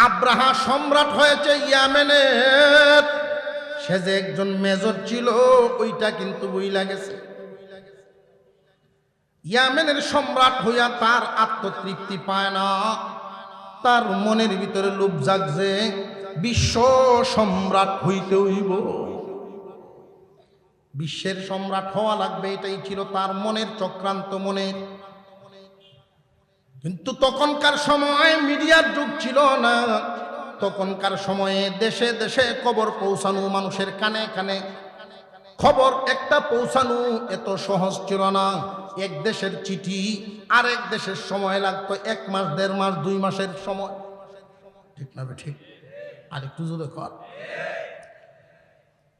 আব্রাহা সম্রাট হয়েছে ইয়ামেনের, সে যে একজন মেজর ছিল ওইটা কিন্তু বইলা গেছে। ইয়ামেনের সম্রাট হইয়া তার আত্মতৃপ্তি পায় না, তার মনের ভিতরে লোভ জাগছে বিশ্ব সম্রাট হইতে হইব, বিশ্বের সম্রাট হওয়া লাগবে, এটাই ছিল তার মনের চক্রান্ত মনের। কিন্তু তখনকার সময় মিডিয়ার যুগ ছিল না, তখনকার সময়ে দেশে দেশে খবর পৌঁছানো, মানুষের কানে কানে খবর একটা পৌঁছানো এত সহজ ছিল না। এক দেশের চিঠি আরেক দেশের সময় লাগতো 1 মাস 1.5 মাস 2 মাসের সময়, ঠিক না ঠিক? আরেকটু জোরে কর।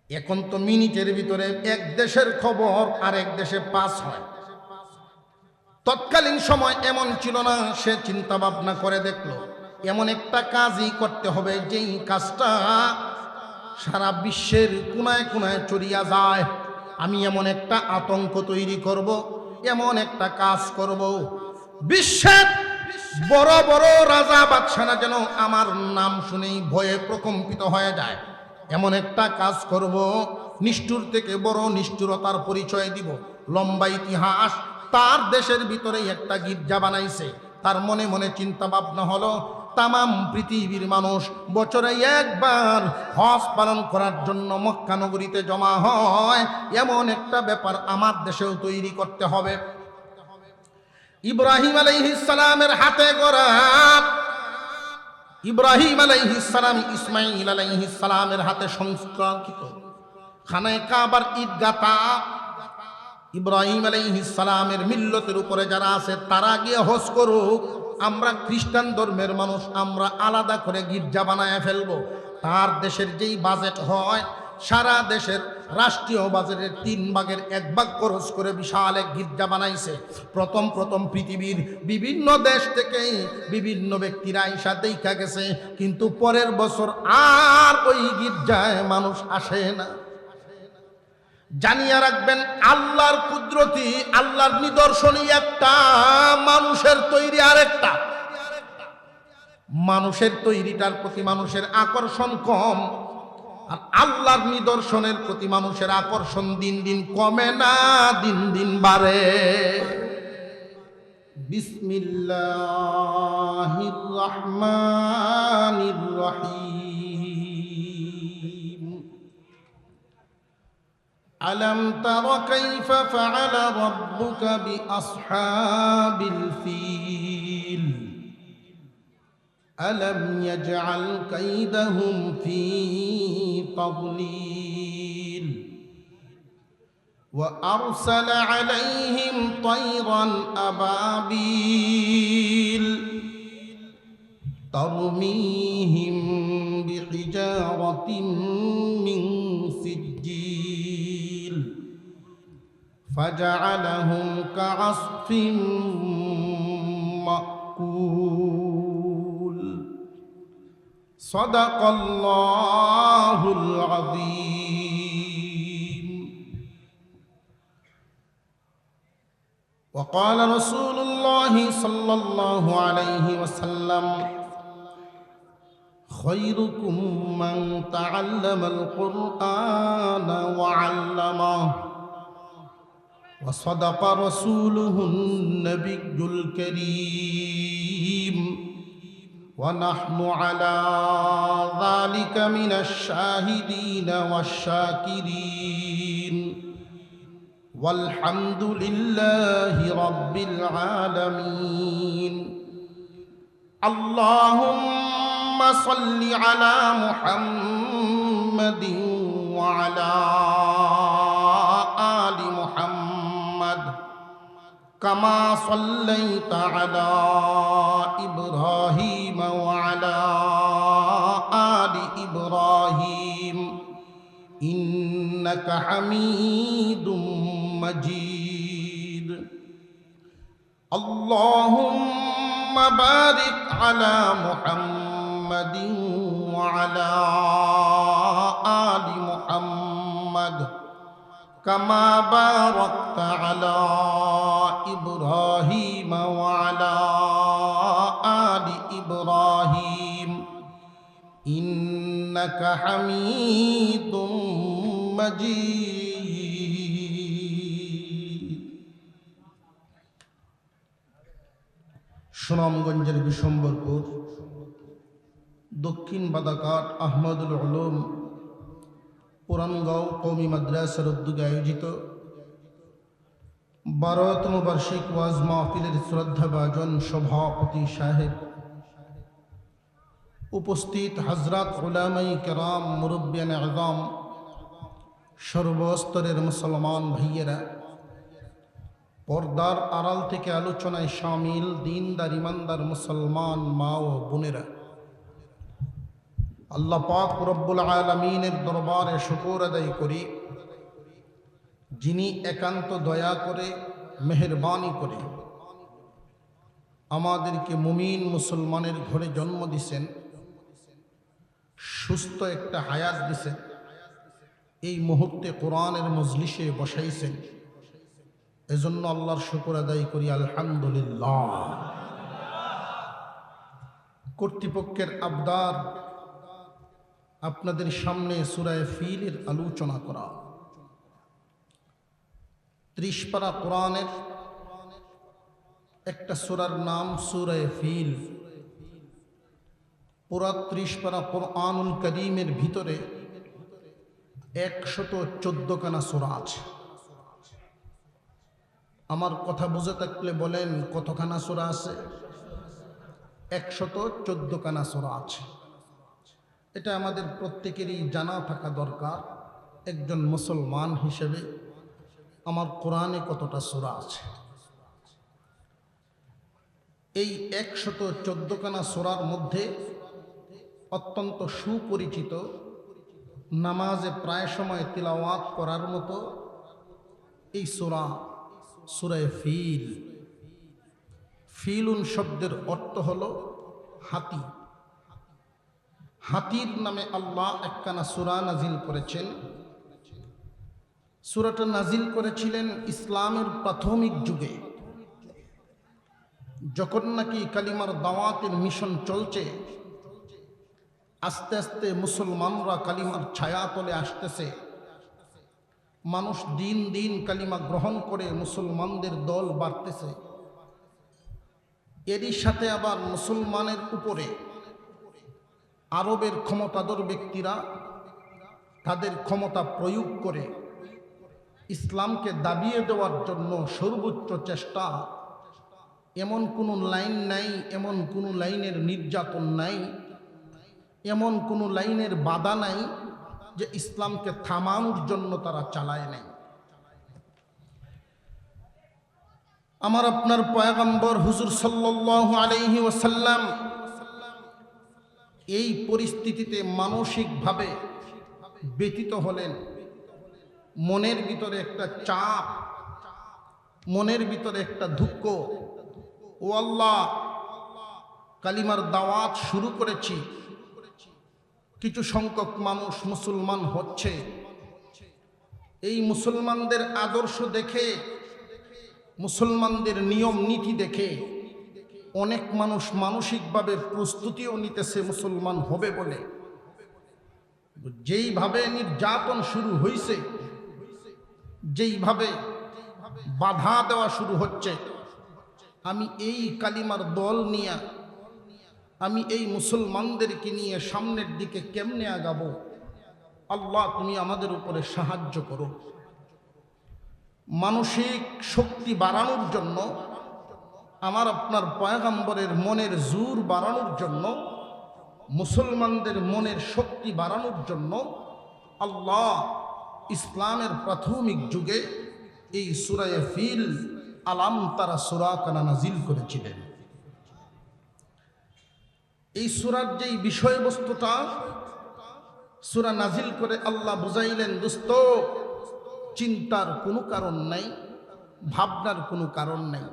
এখন তো মিনিটের ভিতরে এক দেশের খবর আরেক দেশে পাস হয়। তৎকালীন সময় এমন ছিল না। সে চিন্তা ভাবনা করে দেখলো এমন একটা কাজই করতে হবে যেই কাজটা সারা বিশ্বের কোনায় কোনায় ছড়িয়ে যায়। আমি এমন একটা আতঙ্ক তৈরি করব, এমন একটা কাজ করব, বিশ্বের বড় বড় রাজা বাদশারা যেন আমার নাম শুনেই ভয়ে প্রকম্পিত হয়ে যায়। এমন একটা কাজ করব, নিষ্ঠুর থেকে বড় নিষ্ঠুরতার পরিচয় দিব। লম্বা ইতিহাস। তার দেশের ভিতরেই একটা গির্জা বানাইছে। তার মনে মনে চিন্তা ভাবনা হলো তামাম পৃথিবীর মানুষ বছরে একবার হজ পালন করার জন্য মক্কা নগরীতে জমা হয়, এমন একটা ব্যাপার আমার দেশেও তৈরি করতে হবে। ইব্রাহিম আলাইহিস সালামের হাতে গড়া, ইব্রাহিম আলাইহিস সালাম ইসমাঈল আলাইহিস সালামের হাতে সংস্কারিত খানায়ে কাবার ঈদগাহ, ইব্রাহিম আলাইহিস সালামের মিল্লতের উপরে যারা আছে তারা গিয়ে হজ করুক। আমরা খ্রিস্টান ধর্মের মানুষ, আমরা আলাদা করে গির্জা বানায় ফেলবো। তার দেশের যেই বাজেট হয়, সারা দেশের রাষ্ট্রীয় বাজেটের 3 ভাগের 1 ভাগ খরচ করে বিশাল এক গির্জা বানাইছে। প্রথম পৃথিবীর বিভিন্ন দেশ থেকে বিভিন্ন ব্যক্তিরা আইসা দেখা গেছে, কিন্তু পরের বছর আর ওই গির্জায় মানুষ আসে না। জানিয়ে রাখবেন, আল্লাহর কুদরতি, আল্লাহর নিদর্শনই একটা, মানুষের তৈরি আরেকটা। মানুষের তৈরিটার প্রতি মানুষের আকর্ষণ কম, আর আল্লাহর নিদর্শনের প্রতি মানুষের আকর্ষণ দিন দিন কমে না, দিন দিন বাড়ে। বিসমিল্লাহির রহমানির রহিম। আলম তারা কাইফা ফাআলা রাব্বুকা বিআসহাবিল ফিল আলম ইয়াজআল কাইদাহুম ফি তাদলিল ওয়া আরসালা আলাইহিম তায়রান আবাবিল তারমিহিম বিহিজারাতিন মিন সিজ্জিল ফাজআলাহুম কাআসফিন মাকুল। সাদাকাল্লাহুল আযীম। وقال رسول الله صلى الله عليه وسلم خيركم من تعلم القرآن وعلمه وصدق رسوله النبي الكريم ونحن على ذلك من الشاهدين والشاكرين والحمد لله رب العالمين. اللهم صل على محمد وعلى آل محمد كما صليت على إبراهيم وعلى آل إبراهيم إنك حميد مجيد. اللهم بارك على محمد وعلى آل محمد كما باركت على إبراهيم وعلى آل إبراهيم ইন্নাকা হামিদুম মাজিদ। সুনামগঞ্জের বিশম্বরপুর দক্ষিণ বাদাকাট আহমদুল উলুম পুরানগাঁও কওমি মাদ্রাসার উদ্যোগে আয়োজিত 12তম বার্ষিক ওয়াজ মাহফিলের শ্রদ্ধাভাজন সভাপতি সাহেব, উপস্থিত হযরত উলামায়ে কেরাম, মুরব্বিয়ানে আযম, সর্বস্তরের মুসলমান ভাইয়েরা, পর্দার আড়াল থেকে আলোচনায় শামিল দিনদার ইমানদার মুসলমান মা ও বোনেরা, আল্লাহ পাক রব্বুল আলামিনের দরবারে শুকর আদায় করি, যিনি একান্ত দয়া করে মেহেরবানি করে আমাদেরকে মুমিন মুসলমানের ঘরে জন্ম দিয়েছেন, সুস্থ একটা হায়াত দিয়েছেন, এই মুহূর্তে কোরআনের মজলিসে বসাইছেন। এজন্য আল্লাহর শুকর আদায় করি, আলহামদুলিল্লাহ। কর্তৃপক্ষের আবদার আপনাদের সামনে সূরা ফিলের আলোচনা করা। 30 পারা কোরআনের একটা সূরার নাম সূরা ফিল। পুরা 30 পারা কোরআনুল কারীমের ভিতরে 114 খানা সূরা আছে। আমার কথা বুঝে থাকলে বলেন কতখানা সূরা আছে? 114 খানা সূরা আছে। এটা আমাদের প্রত্যেকেরই জানা থাকা দরকার। একজন মুসলমান হিসেবে আমার কোরআনে কতটা সূরা আছে? এই 114 খানা সূরার মধ্যে অত্যন্ত সুপরিচিত, নামাজে প্রায় সময় তিলাওয়াত করার মতো এই সূরা, সূরা ফিল। ফিলুন শব্দের অর্থ হলো হাতি। হাতির নামে আল্লাহ একখানা সূরা নাজিল করেছেন। সূরাটা নাজিল করেছিলেন ইসলামের প্রাথমিক যুগে, যখন নাকি কালিমার দাওয়াতের মিশন চলছে। আস্তে আস্তে মুসলমানরা কালিমার ছায়াতলে আসতেছে। মানুষ দিন দিন কালিমা গ্রহণ করে মুসলমানদের দল বাড়তেছে। এরই সাথে আবার মুসলমানের উপরে আরবের ক্ষমতাধর ব্যক্তিরা তাদের ক্ষমতা প্রয়োগ করে ইসলামকে দাবিয়ে দেওয়ার জন্য সর্বোচ্চ চেষ্টা। এমন কোনো লাইন নাই, এমন কোনো লাইনের নির্যাতন নাই, এমন কোনো লাইনের বাধা নাই যে ইসলামকে থামানোর জন্য তারা চালায় নাই। আমার আপনার পয়গম্বর হুজুর সাল্লাল্লাহু আলাইহি ওয়াসাল্লাম এই পরিস্থিতিতে মানসিকভাবে ব্যথিত হলেন। মনের ভিতরে একটা চাপ, মনের ভিতরে একটা দুঃখ। ও আল্লাহ, কালিমার দাওয়াত শুরু করেছি, কিছু সংখ্যক মানুষ মুসলমান হচ্ছে। এই মুসলমানদের আদর্শ দেখে, মুসলমানদের নিয়ম নীতি দেখে অনেক মানুষ মানসিকভাবে প্রস্তুতিও নিতেছে মুসলমান হবে বলে। যেইভাবে নির্যাতন শুরু হয়েছে, যেইভাবে বাধা দেওয়া শুরু হচ্ছে, আমি এই কালিমার দল নিয়ে, আমি এই মুসলমানদেরকে নিয়ে সামনের দিকে কেমনে আগাবো? আল্লাহ, তুমি আমাদের উপরে সাহায্য করো। মানসিক শক্তি বাড়ানোর জন্য, আমার আপনার পয়গম্বরের মনের জোর বাড়ানোর জন্য, মুসলমানদের মনের শক্তি বাড়ানোর জন্য আল্লাহ ইসলামের প্রাথমিক যুগে এই সূরা ফিল, আলাম তারা সূরা কানা নাজিল করেছিলেন। এই সূরার যেই বিষয়বস্তুটা সূরা নাজিল করে আল্লাহ বুঝাইলেন, দোস্ত, চিন্তার কোনো কারণ নাই, ভাবনার কোনো কারণ নাই।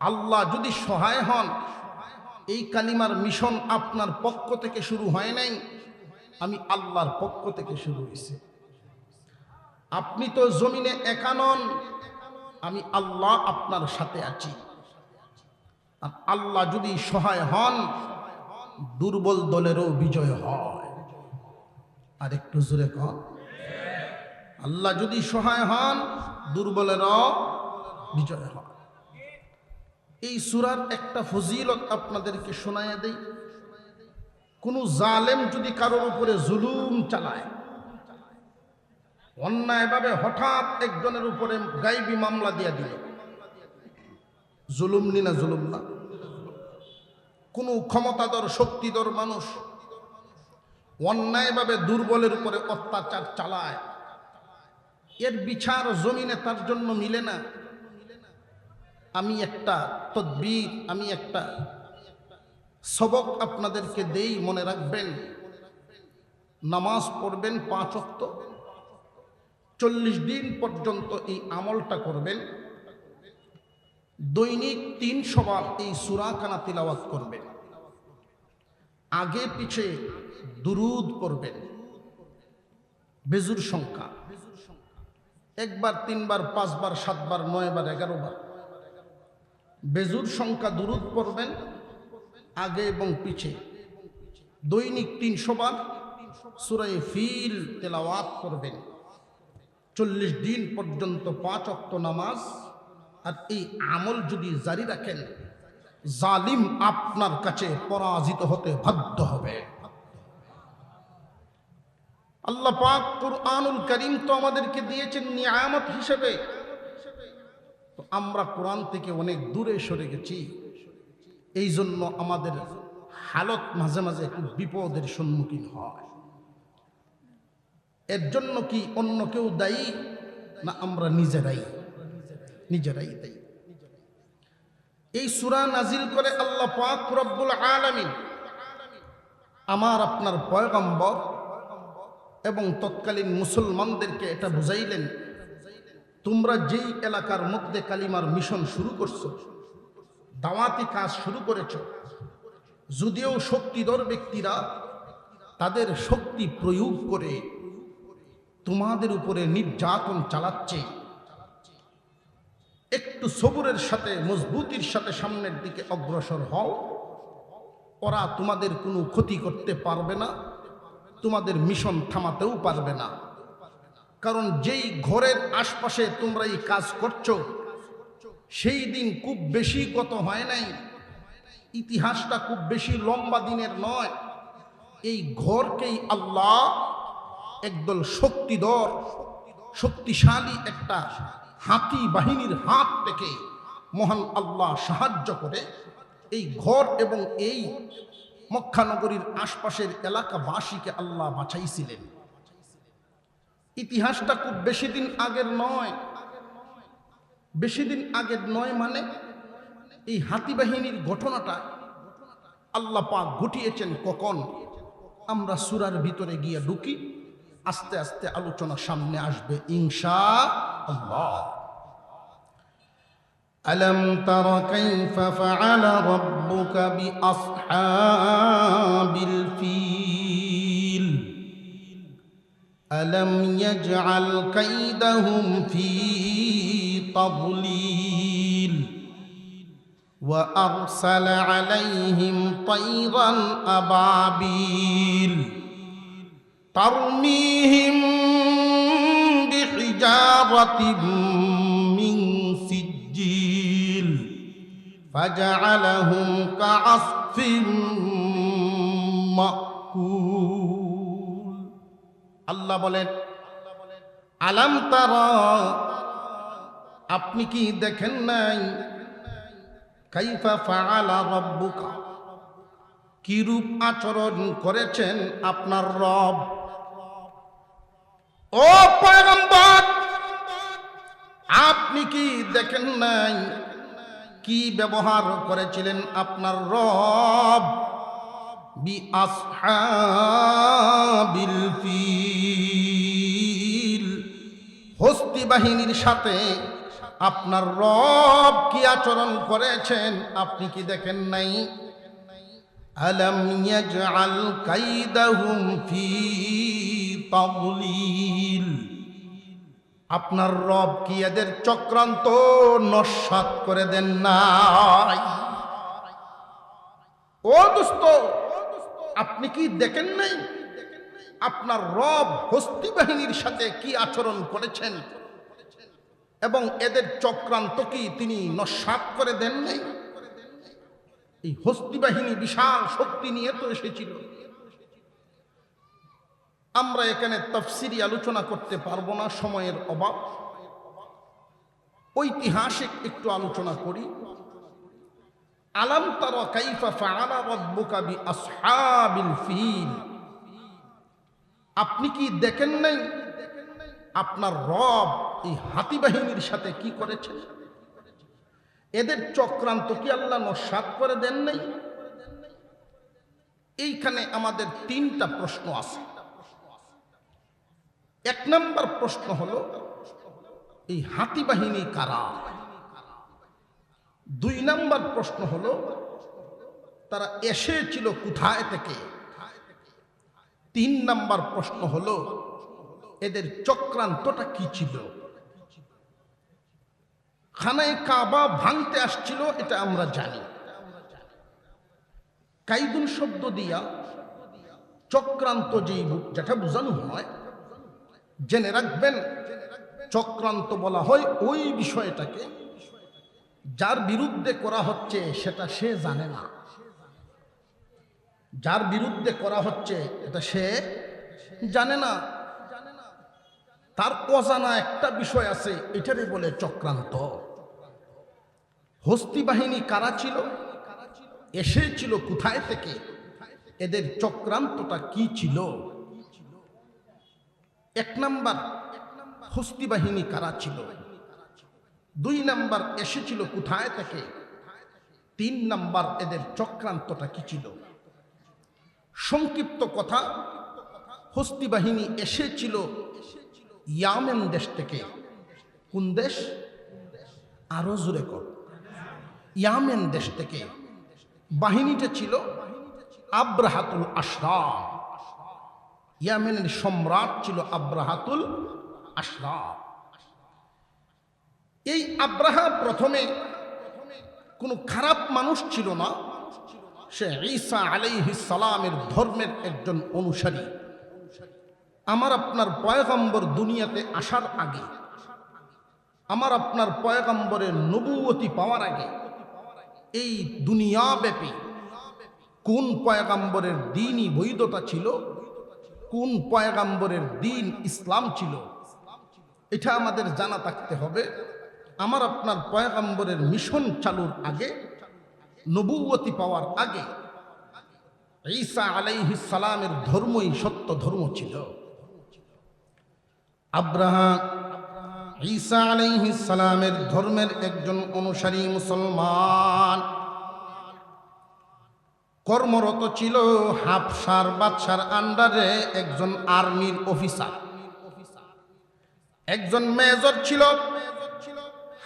আল্লাহ যদি সহায় হন, এই কালিমার মিশন আপনার পক্ষ থেকে শুরু হয় নাই, আমি আল্লাহর পক্ষ থেকে শুরু হয়েছে। আপনি তো জমিনে একা নন, আমি আল্লাহ আপনার সাথে আছি। আর আল্লাহ যদি সহায় হন, দুর্বল দলেরও বিজয় হয়। আর একটু জোরে কন। আল্লাহ যদি সহায় হন, দুর্বলেরও বিজয় হয়। এই সূরার একটা ফজিলত আপনাদেরকে শোনায়া দেই। কোন জালেম যদি কারোর উপরে জুলুম চালায়, অন্যায়ভাবে হঠাৎ একজনের উপরে গায়েবী মামলা দিয়া দিল, জুলুম নি না? জুলুম না? কোন ক্ষমতাধর শক্তিধর মানুষ অন্যায়ভাবে দুর্বলের উপরে অত্যাচার চালায়, এর বিচার জমিনে তার জন্য মিলে না। আমি একটা তদবির, আমি একটা সবক আপনাদেরকে দেই, মনে রাখবেন। নামাজ পড়বেন 5 ওয়াক্ত, 40 দিন পর্যন্ত এই আমলটা করবেন। দৈনিক 300 বার এই সূরা কানা তিলাওয়াত করবেন। আগে পিছে দুরুদ পড়বেন, বেজুর সংখ্যা 1 বার, 3 বার, 5 বার, 7 বার, 9 বার, 11 বার বেজুর সংখ্যা দুরুদ পড়বেন আগে এবং পিছে। দৈনিক 300 বার সূরা ফিল তেলাওয়াত করবেন। 40 দিন পর্যন্ত 5 ওয়াক্ত নামাজ। আর এই আমল যদি জারি রাখেন, জালিম আপনার কাছে পরাজিত হতে বাধ্য হবে। আল্লাহ পাক কুরআনুল কারীম তো আমাদেরকে দিয়েছেন নিয়ামত হিসেবে, তো আমরা কোরআন থেকে অনেক দূরে সরে গেছি। এই জন্য আমাদের হালত মাঝে মাঝে খুব বিপদের সম্মুখীন হয়। এর জন্য কি অন্য কেউ দায়ী না? আমরা নিজেরাই দায়ী। এই সূরা নাজিল করে আল্লাহ পাক রব্বুল আলামিন আমার আপনার পয়গম্বর এবং তৎকালীন মুসলমানদেরকে এটা বুঝাইলেন, তোমরা যেই এলাকার মধ্যে কালিমার মিশন শুরু করছো, দাওয়াতি কাজ শুরু করেছো, যদিও শক্তিধর ব্যক্তিরা তাদের শক্তি প্রয়োগ করে তোমাদের উপরে নির্যাতন চালাচ্ছে, একটু সবুরের সাথে মজবুতির সাথে সামনের দিকে অগ্রসর হও। ওরা তোমাদের কোনো ক্ষতি করতে পারবে না, তোমাদের মিশন থামাতেও পারবে না। কারণ যেই ঘরের আশপাশে তোমরা এই কাজ করছো, সেই দিন খুব বেশি গত হয় নাই, ইতিহাসটা খুব বেশি লম্বা দিনের নয়। এই ঘরকেই আল্লাহ একদল শক্তিশালী একটা হাতি বাহিনীর হাত থেকে মহান আল্লাহ সাহায্য করে এই ঘর এবং এই মক্কা নগরীর আশপাশের এলাকাবাসীকে আল্লাহ বাঁচাইছিলেন। ইতিহাসটা খুব বেশি দিন আগের নয়, মানে এই হাতি বাহিনীর ঘটনাটা আল্লাহ পাক ঘটিয়েছেন কখন? আমরা সূরার ভিতরে গিয়ে ঢুকি, আস্তে আস্তে আলোচনা সামনে আসবে ইনশাআল্লাহ। আলম তারা কাইফা ফাআলা রাব্বুকা বিআসহাবিল ফিল আলম ইয়াজআল কাইদাহুম ফি তাদলিল ওয়া আরসালা আলাইহিম তায়রান আবাবিল তারমিহিম বিহিজারাতিন মিন সিজ্জিল ফাজআলাহুম কাআসফিন মাকুল। আল্লাহ বলেন, আলাম তারা, আপনি কি দেখেন নাই? কাইফা ফাআলা রাব্বুকা, কি রূপ আচরণ করেছেন আপনার রব। ও পয়গম্বর, আপনি কি দেখেন নাই কি ব্যবহার করেছিলেন আপনার রব? বিআসহাবিল ফিল, হস্তি বাহিনীর সাথে আপনার রব কি আচরণ করেছেন আপনি কি দেখেন নাই? আলম ইয়াজআল কাইদাহুম ফি তাদলিল, আপনার রব কি এদের চক্রান্ত নস্যাৎ করে দেন নাই? ও দোস্ত, আপনি কি দেখেন নাই আপনার রব হস্তি বাহিনীর সাথে কি আচরণ করেছেন এবং এদের চক্রান্ত কি তিনি নস্যাৎ করে দেন নাই? এই হস্তি বাহিনী বিশাল শক্তি নিয়ে তো এসেছিল। আমরা এখানে তাফসিরি আলোচনা করতে পারবো না, সময়ের অভাব। ঐতিহাসিক একটু আলোচনা করি। আলাম তারা কাইফা ফাআলা রাব্বুকা বিআসহাবিল ফিল, আপনি কি দেখেন নাই আপনার রব এই হাতি বাহিনীর সাথে কি করেছেন? এদের চক্রান্ত কি আল্লাহ নস্যাৎ করে দেন নাই? এইখানে আমাদের তিনটা প্রশ্ন আছে। এক নম্বর প্রশ্ন হলো এই হাতি বাহিনী কারা? দুই নম্বর প্রশ্ন হলো তারা এসেছিল কোথায় থেকে? তিন নম্বর প্রশ্ন হলো এদের চক্রান্তটা কি ছিল? খানায়ে কাবা ভাঙতে আসছিল এটা আমরা জানি। কাইদুন শব্দ দিয়া চক্রান্ত যেটা বোঝানো হয়, জেনে রাখবেন চক্রান্ত বলা হয় ওই বিষয়টাকে যার বিরুদ্ধে করা হচ্ছে সেটা সে জানে না। যার বিরুদ্ধে করা হচ্ছে এটা সে জানে না, তার অজানা একটা বিষয় আছে, এটারে বলে চক্রান্ত। হস্তি বাহিনী কারা ছিল, এসেছিল কোথায় থেকে, এদের চক্রান্তটা কি ছিল? এক নাম্বার হস্তি বাহিনী কারা ছিল, দুই নাম্বার এসেছিল কোথায় থেকে, তিন নাম্বার এদের চক্রান্তটা কি ছিল। সংক্ষিপ্ত কথা, হস্তি বাহিনী এসেছিল ইয়ামেন দেশ থেকে। কোন দেশ? আরো জোরে কর। ইয়ামেন দেশ থেকে। বাহিনীটা ছিল আব্রাহাতুল আশরাফ। ইয়ামেনের সম্রাট ছিল আব্রাহাতুল আশরাফ। এই আব্রাহা প্রথমে কোনো খারাপ মানুষ ছিল না, সে ঈসা আলাইহিস সালামের ধর্মের একজন অনুসারী। আমার আপনার পয়গম্বর দুনিয়াতে আসার আগে, আমার আপনার পয়গম্বরের নবুয়তি পাওয়ার আগে এই দুনিয়াব্যাপী কোন পয়গম্বরের দ্বীনই বৈধতা ছিল, কোন পয়গম্বরের দ্বীন ইসলাম ছিল, এটা আমাদের জানা থাকতে হবে। আমার আপনার পয়গম্বরের মিশন চালুর আগে, নবুয়তি পাওয়ার আগে ঈসা আলাইহিস সালামের ধর্মই সত্য ধর্ম ছিল। আব্রাহা ঈসা আলাইহিস সালামের ধর্মের একজন অনুসারী মুসলমান, কর্মরত ছিল হাবশার বাদশার আন্ডারে একজন আর্মির অফিসার। একজন মেজর ছিল।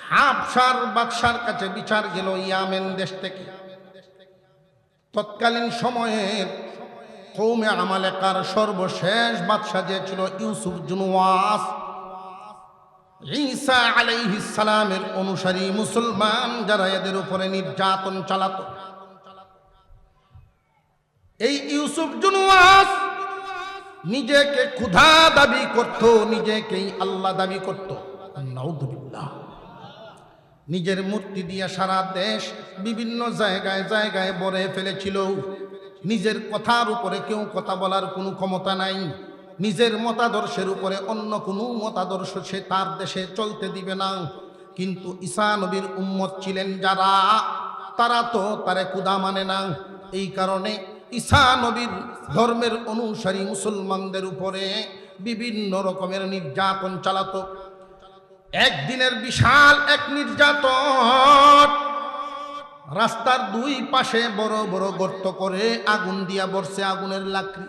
হাবশার বাদশার কাছে বিচার গেল ইয়ামেন দেশ থেকে। তৎকালীন সময়ের কওমে আমালেকার সর্বশেষ বাদশা যে ছিল ইউসুফ জুনওয়াস। ঈসা আলাইহিস সালামের অনুসারী মুসলমান যারা এদের উপরে নির্যাতন চালাতো, এই ইউসুফ জুনওয়াস নিজেকে ক্ষুধা দাবি করত, নিজেকেই আল্লাহ দাবি করত। নাউযুবিল্লাহ। নিজের মূর্তি দিয়ে সারা দেশ বিভিন্ন জায়গায় জায়গায় ভরে ফেলেছিল। নিজের কথার উপরে কেউ কথা বলার কোনো ক্ষমতা নাই। নিজের মতাদর্শের উপরে অন্য কোনো মতাদর্শ সে তার দেশে চলতে দিবে না। কিন্তু ঈসা নবীর উম্মত ছিলেন যারা, তারা তো তারে ক্ষুধা মানে না। এই কারণে ঈসা নবীর ধর্মের অনুসারী মুসলমানদের উপরে বিভিন্ন রকমের নির্যাতন চালাতো। একদিনের বিশাল এক নির্যাতন, রাস্তার দুই পাশে বড় বড় গর্ত করে আগুন দিয়া বর্ষে, আগুনের লাকড়ি,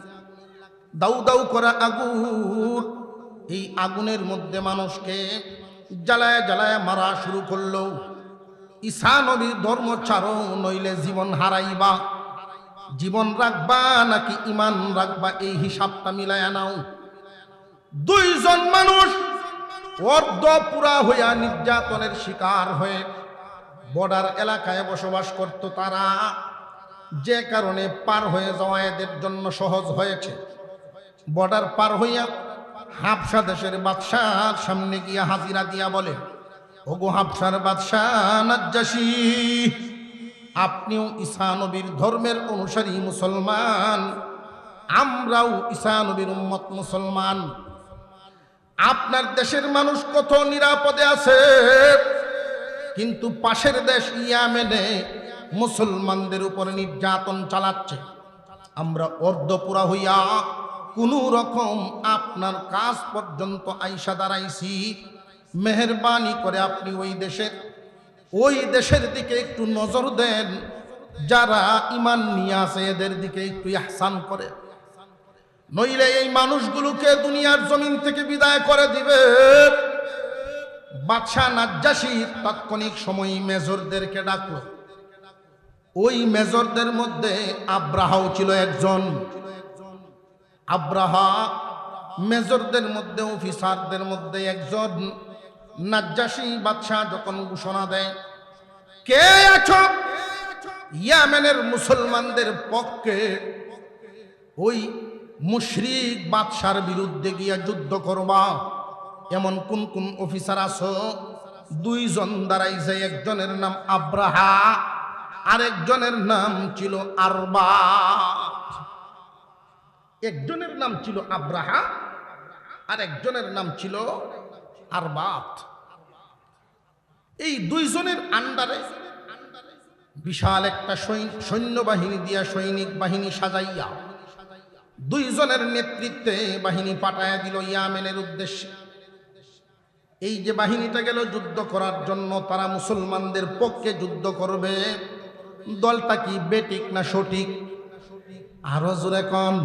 দাউ দাউ করা আগুন। এই আগুনের মধ্যে মানুষকে জ্বালায় জ্বালায় মারা শুরু করলো। ঈসা নবীর ধর্ম ছাড়ো, নইলে জীবন হারাইবা। জীবন রাখবা নাকি ইমান রাখবা, এই হিসাবটা মিলায়া নাও। দুইজন মানুষ অর্ধ পুরা হইয়া নির্যাতনের শিকার হয়ে বর্ডার এলাকায় বসবাস করত তারা, যে কারণে পার হয়ে যাওয়া এদের জন্য সহজ হয়েছে। বর্ডার পার হইয়া হাবশা দেশের বাদশার সামনে গিয়া হাজিরা দিয়া বলে, ওগো হাবশার বাদশাহ নাজ্জাশী, আপনিও ঈসা নবীর ধর্মের অনুসারী মুসলমান, আমরাও ঈসা নবীর উম্মত মুসলমান। আপনার দেশের মানুষ কত নিরাপদে আছে, কিন্তু পাশের দেশ ইয়ামেনে মুসলমানদের উপরে নির্যাতন চালাচ্ছে। আমরা অর্ধপুরা হইয়া কোন রকম আপনার কাজ পর্যন্ত আইসা দাঁড়াইছি, মেহেরবানি করে আপনি ওই দেশের দিকে একটু নজর দেন, যারা ঈমান নিয়ে আছে এদের দিকে একটু ইহসান করে, নইলে এই মানুষগুলোকে দুনিয়ার জমিন থেকে বিদায় করে দিবে। বাদশাহ নাজ্জাশী তাৎক্ষণিক সময় মেজরদেরকে ডাকলো। ওই মেজরদের মধ্যে আব্রাহাও ছিল একজন। আব্রাহা মেজরদের মধ্যে, অফিসারদের মধ্যে একজন। নাজ্জাশী বাদশাহ যখন ঘোষণা দেয়, কে আছো ইয়ামেনের মুসলমানদের পক্ষে ওই মুশরিক বাদশার বিরুদ্ধে গিয়া যুদ্ধ করবা, এমন কোন কোন অফিসার আছো? দুইজন দাঁড়াইছে, একজনের নাম আব্রাহা, আরেকজনের নাম ছিল আরবাত। একজনের নাম ছিল আব্রাহা, আর একজনের নাম ছিল আরবাত। এই দুইজনের আন্ডারে বিশাল একটা সৈন্যবাহিনী দিয়া, সৈনিক বাহিনী সাজাইয়া দুইজনের নেতৃত্বে বাহিনী পাঠাইয়া দিল ইয়ামেনের উদ্দেশ্যে। এই যে বাহিনীটা গেল যুদ্ধ করার জন্য, তারা মুসলমানদের পক্ষে যুদ্ধ করবে। দলটা কি বেঠিক না সঠিক? আরো জোরে কোন।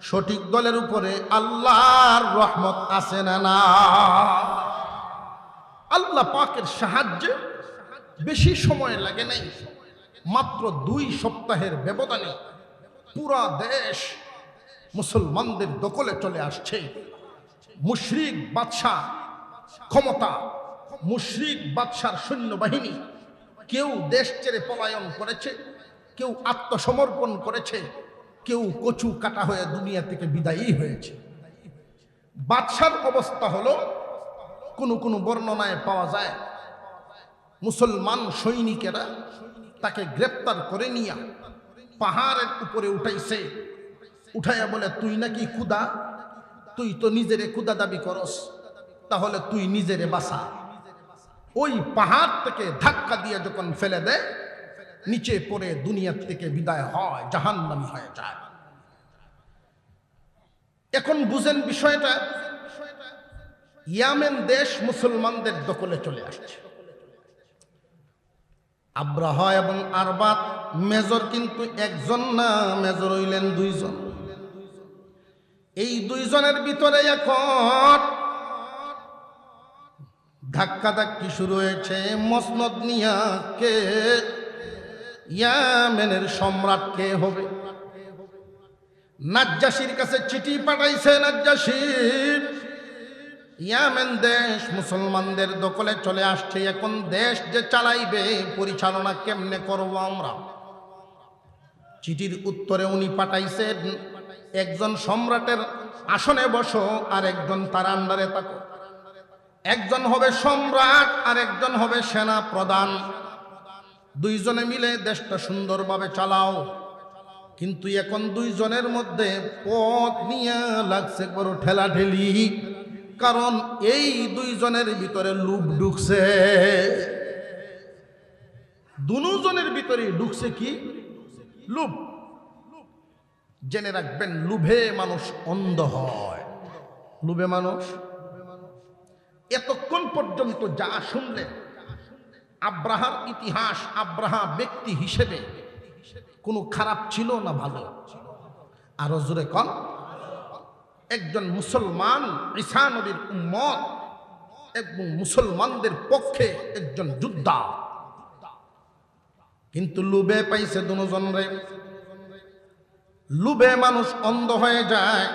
সঠিক দলের উপরে আল্লাহর রহমত আছে না না? আল্লাহ পাকের সাহায্যে বেশি সময় লাগে নাই, মাত্র 2 সপ্তাহের ব্যবধানে পুরা দেশ মুসলমানদের দখলে চলে আসছে। মুশরিক বাদশাহ ক্ষমতা, মুশরিক বাদশার সৈন্যবাহিনী, কেউ দেশ ছেড়ে পলায়ন করেছে, কেউ আত্মসমর্পণ করেছে, কেউ কচু কাটা হয়ে দুনিয়া থেকে বিদায়ী হয়েছে। বাদশার অবস্থা হলো, কোন বর্ণনায় পাওয়া যায় মুসলমান সৈনিকেরা তাকে গ্রেপ্তার করে নিয়া পাহাড়ের উপরে উঠাইছে। উঠাইয়া বলে, তুই নাকি খুদা, তুই তো নিজেরে খুদা দাবি করস, তাহলে তুই নিজেরে বাঁচা। ওই পাহাড় থেকে ধাক্কা দিয়ে যখন ফেলে দেয়, নিচে পড়ে দুনিয়ার থেকে বিদায় হয়, জাহান্নামী হয়ে যায়। এখন বুঝেন বিষয়টা, ইয়ামেন দেশ মুসলমানদের দখলে চলে আসছে। আব্রাহা এবং আরবাত মেজর কিন্তু একজন না, মেজর হইলেন 2 জন। এই 2 জনের ভিতরে এখন ধাক্কাধাক্কি শুরু হয়েছে। মসনদ নিয়া কে ইয়ামেনের সম্রাট কে হবে? নাজ্জাশীর কাছে চিঠি পাঠাইছে নাজ্জাশী, ইয়ামেন দেশ মুসলমানদের দখলে চলে আসছে, এখন দেশ যে চালাইবে, পরিচালনা কেমনে করব আমরা? চিঠির উত্তরে উনি পাঠাইছেন, একজন সম্রাটের আসনে বসো, আর একজন তার আন্ডারে থাকো। একজন হবে সম্রাট, আর একজন হবে সেনা প্রধান। 2 জনে মিলে দেশটা সুন্দরভাবে চালাও। কিন্তু এখন 2 জনের মধ্যে পথ নিয়ে লাগছে বড় ঠেলাঠেলি, কারণ এই 2 জনের ভিতরে লোভ ঢুকছে। 2 জনের ভিতরে ঢুকছে কি? লোভ। জেনে রাখবেন, লোভে মানুষ অন্ধ হয়। লোভে মানুষ, এতক্ষণ পর্যন্ত যা শুনলেন আব্রাহার ইতিহাস, আব্রাহা ব্যক্তি হিসেবে কোনো খারাপ ছিল না ভালো? আরো জোরে কোন। একজন মুসলমান, ঈসা নবীর উম্মত এবং মুসলমানদের পক্ষে একজন যোদ্ধা। কিন্তু লোভে পাইছে 2 জনরে। লোভে মানুষ অন্ধ হয়ে যায়,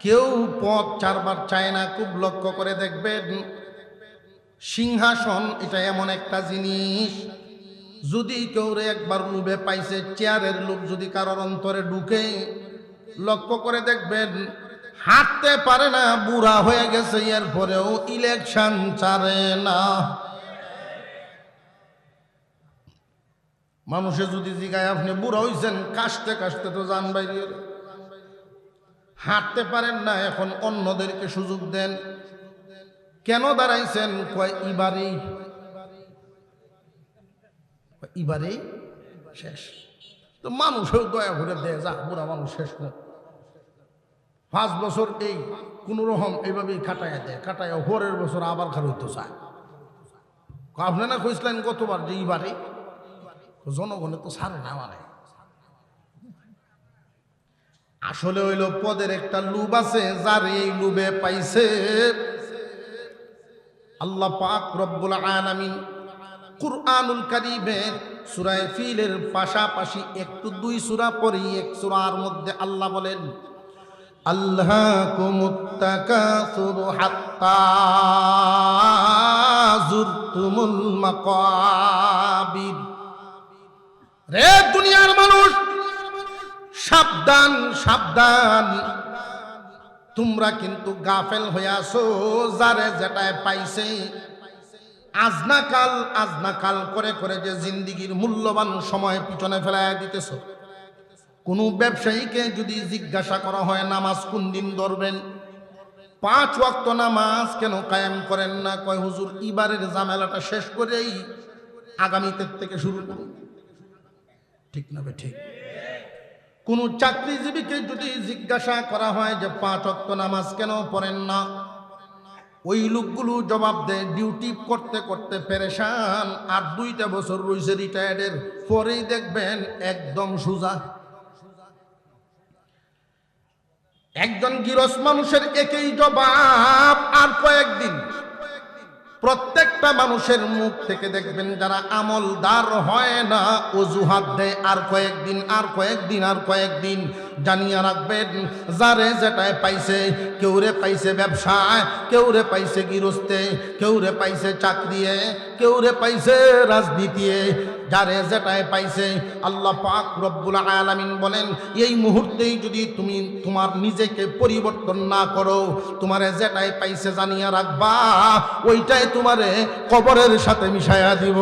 কেউ পথ 4 বার চায় না। খুব লক্ষ্য করে দেখবেন, সিংহাসন এটা এমন একটা জিনিস, যদি কেউ একবার লোভে পাইছে, চেয়ারের লোভ যদি কারোর অন্তরে ঢুকে, লক্ষ্য করে দেখবেন হাঁটতে পারে না, বুড়া হয়ে গেছে, এরপরেও ইলেকশন ছাড়ে না। মানুষে যদি জিগায় আপনি বুড়া হইছেন, কাশতে কাশতে তো যান বাইরে, হাঁটতে পারেন না, এখন অন্যদেরকে সুযোগ দেন। কেন দাঁড়াইছেন? কয় এবারেই শেষ। তো মানুষেও দয়া করে দেয়, যা বুড়া মানুষ শেষ না, 5 বছর এই কোন রকম এইভাবেই কাটাইয়া দেয়, কাটাইয়া পরের বছর আবার খারইতে চায়। আপনি না কইছিলেন কতবার যে এবারে, জনগণে তো ছাড়ে না। মানে আসলে হইল পদের একটা লুব আছে, যার এই লুবে পাইছে আল্লাহ পাক রব্বুল আলামিন কুরআনুল কারীমের সূরা ফিলের পাশাপাশি একটু 2 সূরা পড়ি, এক সূরার মধ্যে আল্লাহ বলেন আল্লাহকুমুত তাকাসুর হাত্তা যুরতুমুল মাকাবির। রে দুনিয়ার মানুষ, সাবধান সাবধান, তোমরা কিন্তু গাফেল হয়ে আসো। যারে যেটায় পাইছে আজনাকাল করে করে যে জিন্দিগির মূল্যবান সময় পিছনে ফেলাইয়া দিতেছ। কোন ব্যবসায়ীকে যদি জিজ্ঞাসা করা হয় নামাজ কোন দিন ধরবেন, 5 ওয়াক্ত নামাজ কেন কায়েম করেন না? কয় হুজুর এবারের ঝামেলাটা শেষ করেই আগামীতে থেকে শুরু করুন। ঠিক না? ঠিক। কোন চাকরিজীবীকে যদি জিজ্ঞাসা করা হয় যে 5 ওয়াক্ত নামাজ কেন পড়েন না, ওই লোকগুলো জবাব দেয় ডিউটি করতে করতে পেরেশান, আর 2টা বছর রয়েছে রিটায়ার্ডের, পরেই দেখবেন একদম সোজা। একজন গৃহস্থ মানুষের একই জবাব, আর কয়েকদিন প্রত্যেকটা মানুষের মুখ থেকে দেখবেন যারা আমলদার হয় না অজুহাত দেয়, আর কয়েকদিন আর কয়েকদিন আর কয়েকদিন। জানিয়ে রাখবেন যারে যেটায় পাইছে, কেউ রে পাইছে ব্যবসায়, কেউ রে পাইছে গৃহস্থে, কেউ রে পাইছে চাকরিয়ে, কেউ রে পাইছে রাজনীতিতে, যারে যেটায় পাইছে আল্লাহ পাক রব্বুল আলামিন বলেন এই মুহূর্তেই যদি তুমি তোমার নিজেকে পরিবর্তন না করো, তোমারে যেটাই পাইছে জানিয়ে রাখবা ওইটাই তোমারে কবরের সাথে মিশাইয়া দিব।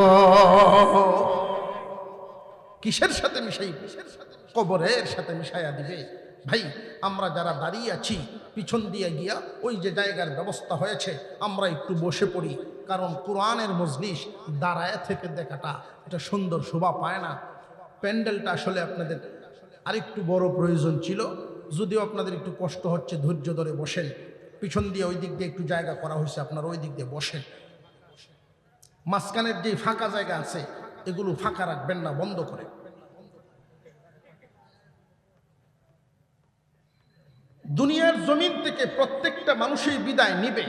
কিসের সাথে মিশাইবে? কবরের সাথে মিশাইয়া দিবে। ভাই, আমরা যারা দাঁড়িয়ে আছি পিছন দিয়ে গিয়া ওই যে জায়গার ব্যবস্থা হয়েছে আমরা একটু বসে পড়ি, কারণ কোরআনের মজলিস দাঁড়ায় থেকে দেখাটা এটা সুন্দর শোভা পায় না। প্যান্ডেলটা আসলে আপনাদের আরেকটু বড় প্রয়োজন ছিল, যদিও আপনাদের একটু কষ্ট হচ্ছে, ধৈর্য ধরে বসেন। পিছন দিয়ে ওই দিক দিয়ে একটু জায়গা করা হয়েছে, আপনারা ওই দিক দিয়ে বসেন। মাঝখানের যে ফাঁকা জায়গা আছে এগুলো ফাঁকা রাখবেন না, বন্ধ করে। দুনিয়ার জমিন থেকে প্রত্যেকটা মানুষই বিদায় নিবে,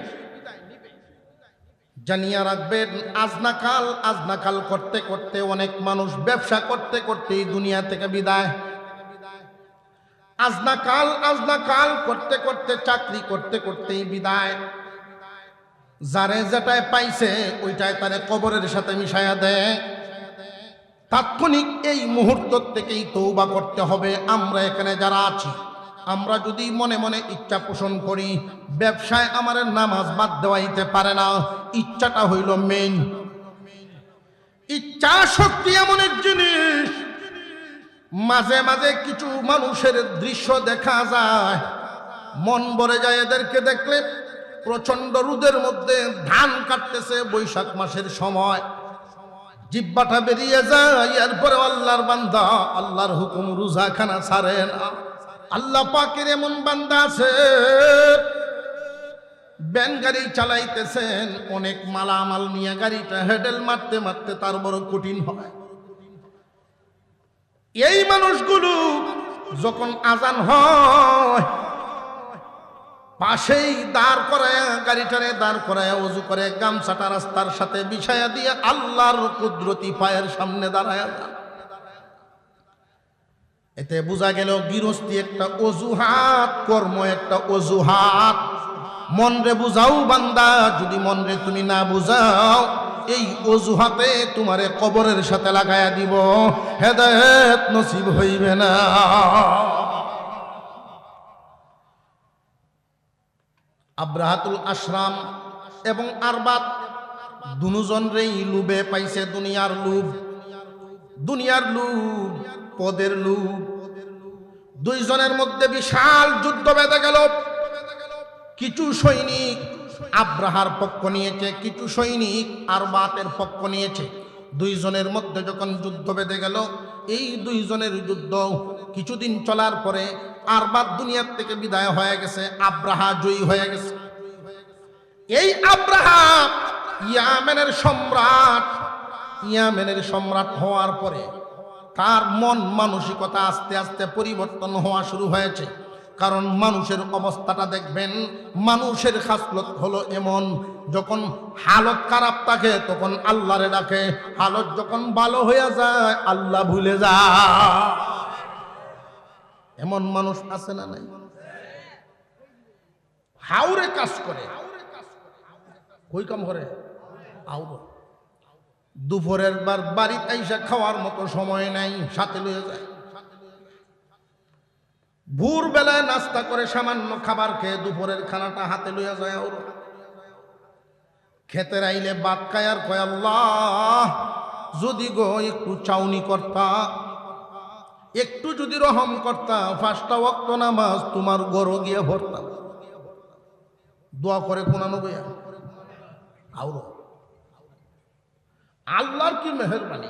জানিয়ে রাখবেন আজনাকাল করতে করতে অনেক মানুষ ব্যবসা করতে করতে দুনিয়া থেকে বিদায়, আজনাকাল করতে করতে চাকরি করতে করতেই বিদায়। যারে যেটায় পাইছে ওইটাই তারে কবরের সাথে মিশাইয়া দেয়। তাৎক্ষণিক এই মুহূর্ত থেকেই তওবা করতে হবে। আমরা এখানে যারা আছি, আমরা যদি মনে মনে ইচ্ছা পোষণ করি ব্যবসায় আমার নামাজ বাদ দেওয়াইতে পারে না, ইচ্ছাটা হইল মেইন। ইচ্ছা শক্তি এমন এক জিনিস, মাঝে মাঝে কিছু মানুষের দৃশ্য দেখা যায়, মন ভরে যায় এদেরকে দেখলে। প্রচন্ড রোদের মধ্যে ধান কাটতেছে, বৈশাখ মাসের সময়, জিহ্বাটা বেরিয়ে যায়, এরপরে আল্লাহর বান্দা আল্লাহর হুকুম রোজাখানা ছাড়ে না। আল্লাহ পাকের এমন বান্দা আছে ব্যান গাড়ি চালাইতেছেন, অনেক মালামাল নিয়ে গাড়িটা হেডেল মারতে মারতে তার বড় কঠিন হয়। এই মানুষগুলো যখন আজান হয় পাশেই দাঁড় করায়, গাড়িটারে দাঁড় করায় ওযু করে গামছাটা রাস্তার সাথে বিছায়া দিয়ে আল্লাহর কুদরতি পায়ের সামনে দাঁড়ায়। এতে বোঝা গেল গৃহস্থী একটা অজুহাত, কর্ম একটা অজুহাত। মনরে বুঝাও বান্দা, যদি মনরে তুমি না বুঝাও এই অজুহাতে তোমারে কবরের সাথে লাগায়া দিব, হেদায়েত নসিব হইবে না। আব্রাহাতুল আশরাম এবং আরবাত দুজনরেই লুবে পাইছে দুনিয়ার লুভ, পদের লুভ। দুইজনের মধ্যে বিশাল যুদ্ধ বেঁধে গেল। কিছু সৈনিক আব্রাহার পক্ষ নিয়েছে, কিছু সৈনিক আরবাতের পক্ষ নিয়েছে। দুইজনের মধ্যে যখন যুদ্ধ বেঁধে গেল, এই দুইজনের যুদ্ধ কিছুদিন চলার পরে আরবাত দুনিয়ার থেকে বিদায় হয়ে গেছে, আব্রাহা জয়ী হয়ে গেছে। এই আব্রাহা ইয়ামেনের সম্রাট হওয়ার পরে তার মন মানসিকতা আস্তে আস্তে পরিবর্তন হওয়া শুরু হয়েছে। কারণ মানুষের অবস্থাটা দেখবেন, মানুষের খাসলত হলো এমন, যখন হালত খারাপ থাকে তখন আল্লাহরে ডাকে, হালত যখন ভালো হয়ে যায় আল্লাহ ভুলে যায়। এমন মানুষ আছে না নাই? হাওরে কাজ করে, কই কাম করে? আউর দুপুরের বার বাড়িতে আইসা খাওয়ার মতো সময় নাই, সাথে লয়ে যায়। ভোর বেলায় নাস্তা করে সামান্য খাবার খেয়ে দুপুরের খানাটা হাতে লইয়া যায়। ওর খেতে আইলে বাদ খায় আর কয়, আল্লাহ যদি গো একটু চাউনি করতা, একটু যদি রহম করতা, 5টা ওয়াক্ত নামাজ তোমার গরো গিয়ে ভরতাম। দোয়া করে কোনানো বইয়া আউর আল্লাহর কি মেহেরবানি,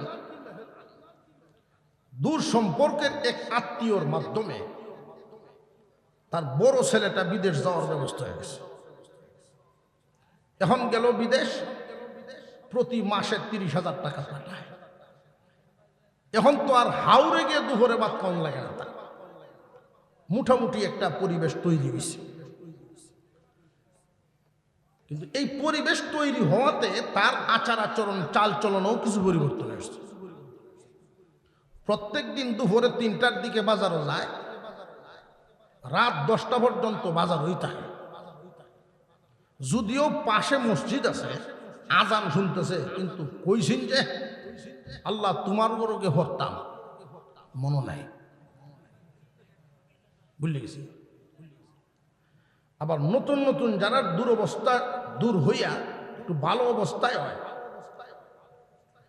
দূর সম্পর্কের এক আত্মীয়র মাধ্যমে তার বড় ছেলেটা বিদেশ যাওয়ার ব্যবস্থা হয়ে গেছে। এখন গেল বিদেশ, প্রতি মাসে 30,000 টাকা পাঠায়। এখন তো আর হাওড়ে গিয়ে দুপুরে ভাত খাওয়ান লাগে না, তার মোটামুটি একটা পরিবেশ তৈরি হয়েছে। কিন্তু এই পরিবেশ তৈরি হওয়াতে তার আচার আচরণ, চাল চলনও কিছু পরিবর্তন আসছে। প্রত্যেক দিন দুপুরে 3টার দিকে বাজারও যায়, রাত 10টা পর্যন্ত বাজার হইতে হয়। যদিও পাশে মসজিদ আছে, আজান শুনতেছে, কিন্তু কইছেন যে আল্লাহ তোমার গরুকে হরতাম, মনে নাই, বুঝলে গেছি। আবার নতুন নতুন যারা দুরবস্থা দূর হইয়া একটু ভালো অবস্থায় হয়,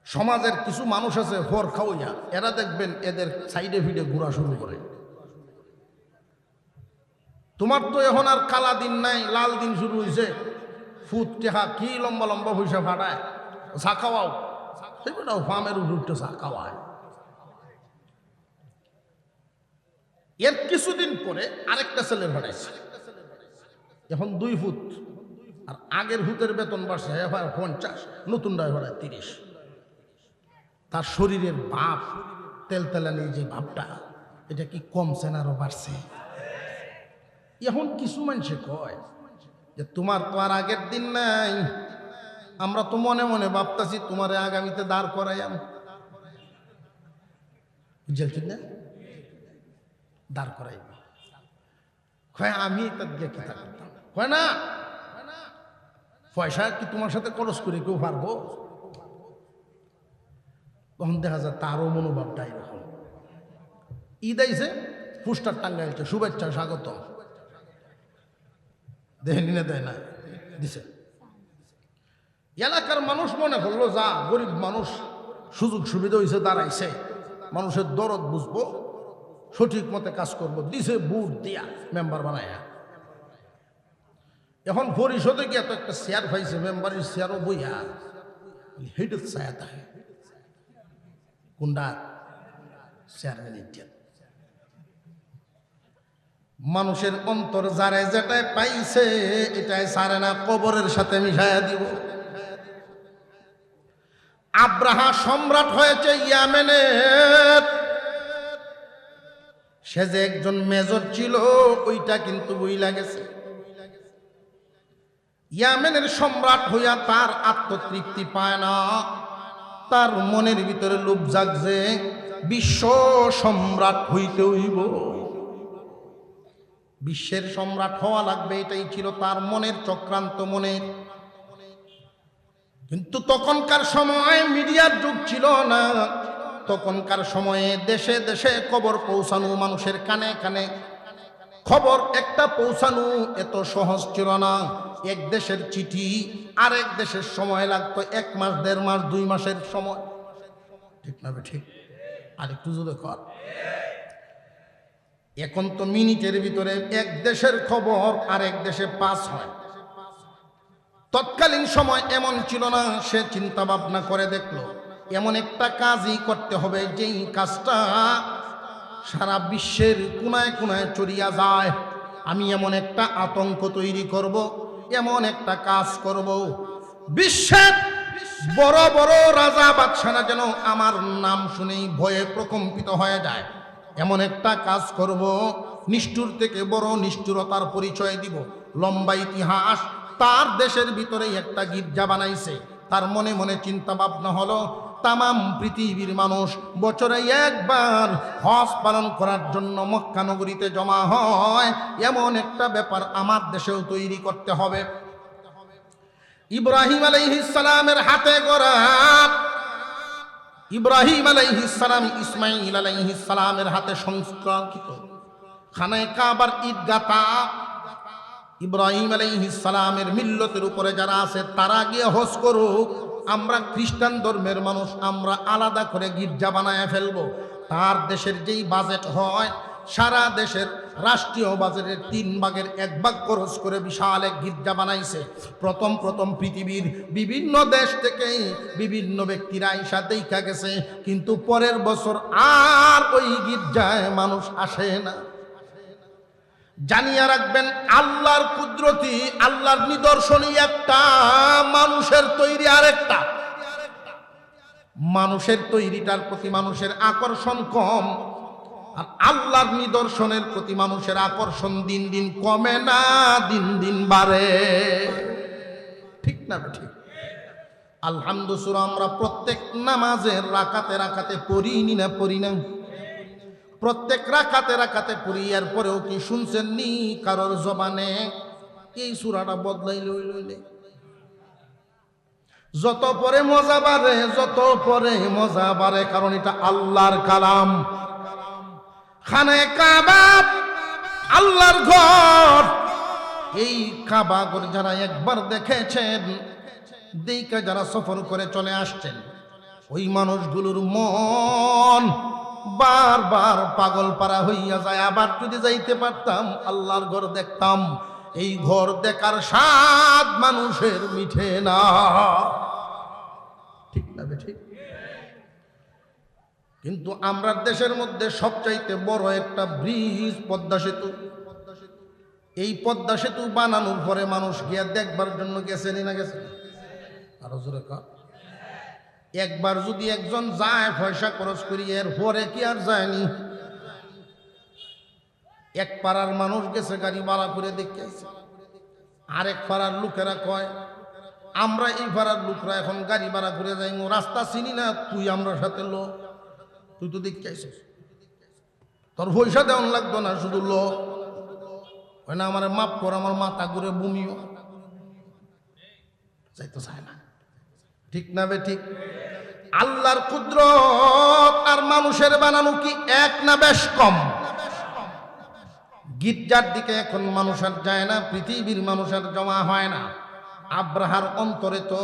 সমাজের কিছু মানুষ আছে হর খাওয়াইয়া, এরা দেখবেন এদের সাইডে ফিডে ঘোরা শুরু করে। তোমার তো এখন আর কালা দিন নাই, লাল দিন শুরু হয়েছে। ফুট টেহা কি লম্বা লম্বা পয়সা ফাটায়, চা খাওয়াও, সেগুলো ফার্মের উঠে চা খাওয়ায়। এর কিছুদিন পরে আরেকটা ছেলে ফাটাইছে, এখন 2 ফুট, আর আগের ফুটের বেতন বাড়ছে 50, নতুন ড্রাইভার 30। তার শরীরের ভাব, তেলতেলানি যে ভাবটা, এটা কি কমছে না আরো বাড়ছে? এখন কিছু মানুষে কয় যে তোমার তো আর আগের দিন নাই, আমরা তো মনে মনে ভাবতাছি তোমার আগামীতে দাঁড় করাইয়াম। বুঝছেন না? দাঁড় করাইব, কয় আমি তার গিয়ে কি করতাম, কয় না পয়সা কি তোমার সাথে খরচ করে কেউ পারবো? তখন দেখা যায় তারও মনোভাবটা এরকম। ঈদ আইছে, পোস্টার টাঙ্গাইছে, শুভেচ্ছা স্বাগত, দেয়নি না, দেয় না, দিছে। এলাকার মানুষ মনে করলো যা গরিব মানুষ, সুযোগ সুবিধা হয়েছে, দাঁড়াইছে, মানুষের দরদ বুঝবো, সঠিক মতে কাজ করবো, দিছে বুট দিয়া মেম্বার বানায়া। এখন পরিষদে গিয়ে তো একটা চেয়ার পাইছে, মেম্বারের চেয়ারও বইয়া হেঁটে ছায়া থাকে, কোনটা চেয়ারম্যান। মানুষের অন্তর যারে যেটাই পাইছে এটাই সারে না, কবরের সাথে মিশাইয়া দিব। আব্রাহা সম্রাট হয়েছে ইয়ামেনের, সে যে একজন মেজর ছিল ওইটা কিন্তু বইলা গেছে। ইয়ামেনের সম্রাট হইয়া তার আত্মতৃপ্তি পায় না, তার মনের ভিতরে লোভ জাগছে বিশ্ব সম্রাট হইতে হইব, বিশ্বের সম্রাট হওয়া লাগবে, এটাই ছিল তার মনের চক্রান্ত মনের। কিন্তু তখনকার সময় মিডিয়ার যুগ ছিল না, তখনকার সময়ে দেশে দেশে খবর পৌঁছানো, মানুষের কানে কানে খবর একটা পৌঁছানো এত সহজ ছিল না। এক দেশের চিঠি আরেক দেশের সময় লাগতো 1 মাস 1.5 মাস 2 মাসের সময়, ঠিক না ঠিক? আরেকটু জোরে কর। এখন তো মিনিটের ভিতরে এক দেশের খবর আরেক দেশে পাস হয়। তৎকালীন সময় এমন ছিল না। সে চিন্তা ভাবনা করে দেখলো এমন একটা কাজই করতে হবে যেই কাজটা সারা বিশ্বের কোনায় কোনায় ছড়িয়ে যায়। আমি এমন একটা আতঙ্ক তৈরি করব, এমন একটা কাজ করব, বিশ্বের বড় বড় রাজা বাদশারা যেন আমার নাম শুনেই ভয়ে প্রকম্পিত হয়ে যায়। এমন একটা কাজ করব, নিষ্ঠুর থেকে বড় নিষ্ঠুরতার পরিচয় দিব। লম্বা ইতিহাস। তার দেশের ভিতরেই একটা গির্জা বানাইছে। তার মনে মনে চিন্তা ভাবনা হলো তামাম পৃথিবীর মানুষ বছরে একবার হজ পালন করার জন্য মক্কা নগরীতে জমা হয়, এমন একটা ব্যাপার আমার দেশেও তৈরি করতে হবে। ইব্রাহিম আলাইহিস সালামের হাতে গড়া, ইব্রাহিম আলাইহিস সালাম ইসমাঈল আলাইহিস সালামের হাতে সংস্কারিত খানায়ে কাবার ঈদগাহটা ইব্রাহিম আলাইহিস সালামের মিল্লতের উপরে যারা আছে তারা গিয়ে হজ করুক। আমরা খ্রিস্টান ধর্মের মানুষ আমরা আলাদা করে গির্জা বানায় ফেলবো। তার দেশের যেই বাজেট হয় সারা দেশের রাষ্ট্রীয় বাজেটের 3 ভাগের 1 ভাগ খরচ করে বিশাল এক গির্জা বানাইছে। প্রথম পৃথিবীর বিভিন্ন দেশ থেকে বিভিন্ন ব্যক্তিরা আইসা দেখা গেছে, কিন্তু পরের বছর আর ওই গির্জায় মানুষ আসে না। জানিয়ে রাখবেন আল্লাহর কুদরতি, আল্লাহর নিদর্শনই একটা, মানুষের তৈরি আরেকটা। মানুষের তৈরিটার প্রতি মানুষের আকর্ষণ কম, আর আল্লাহর নিদর্শনের প্রতি মানুষের আকর্ষণ দিন দিন কমে না, দিন দিন বাড়ে, ঠিক না ঠিক? আলহামদুলিল্লাহ আমরা প্রত্যেক নামাজের রাকাতে রাকাতে পড়ি না? প্রত্যেক রাকাতে রাকাতে পড়ি। এরপরেও কি শুনছেন নি কারোর জবানে এই সূরাটা বদলাই লইলে? যত পরে মজা বাড়ে, যত পরে মজা বাড়ে, কারণ এটা আল্লাহর কালাম। খানায়ে কাবা আল্লাহর ঘর। এই কাবা ঘর যারা একবার দেখেছেন, দেখা যারা সফর করে চলে আসছেন, ওই মানুষগুলোর মন বারবার পাগল পারা হইয়া যায়। আবার যদি যাইতে পারতাম আল্লাহর ঘর দেখতাম। এই ঘর দেখার স্বাদ মানুষের মিঠে না, ঠিক না ঠিক? কিন্তু আমরা দেশের মধ্যে সবচাইতে বড় একটা ব্রিজ পদ্মা সেতু। এই পদ্মা সেতু বানানোর পরে মানুষ গিয়া দেখবার জন্য গেছেনি না গেছে? আরো জোরে কা। একবার যদি একজন যায় পয়সা খরচ করি, এর পরে কি আর যায়নি? এক পাড়ার মানুষ গেছে গাড়ি ভাড়া করে দেখে আসছে। আরেক পাড়ার লোকেরা কয় আমরা এই পাড়ার লোকরা এখন গাড়ি ভাড়া করে যাই, রাস্তা চিনি না, তুই আমরা সাথে লো, তুই তো দেখতে আইছিস, তোর পয়সা দেওয়ান লাগতো না, শুধু লো। হয় না আমার মাপ কর, আমার মাথা ঘুরে বমিও যাইতো চায় না, ঠিক না বে ঠিক? আল্লাহর কুদরত আর মানুষের বানানো কি এক না বেশ কম? গির্জার দিকে এখন মানুষ আর যায় না, পৃথিবীর মানুষ আর জমা হয় না। আব্রাহার অন্তরে তো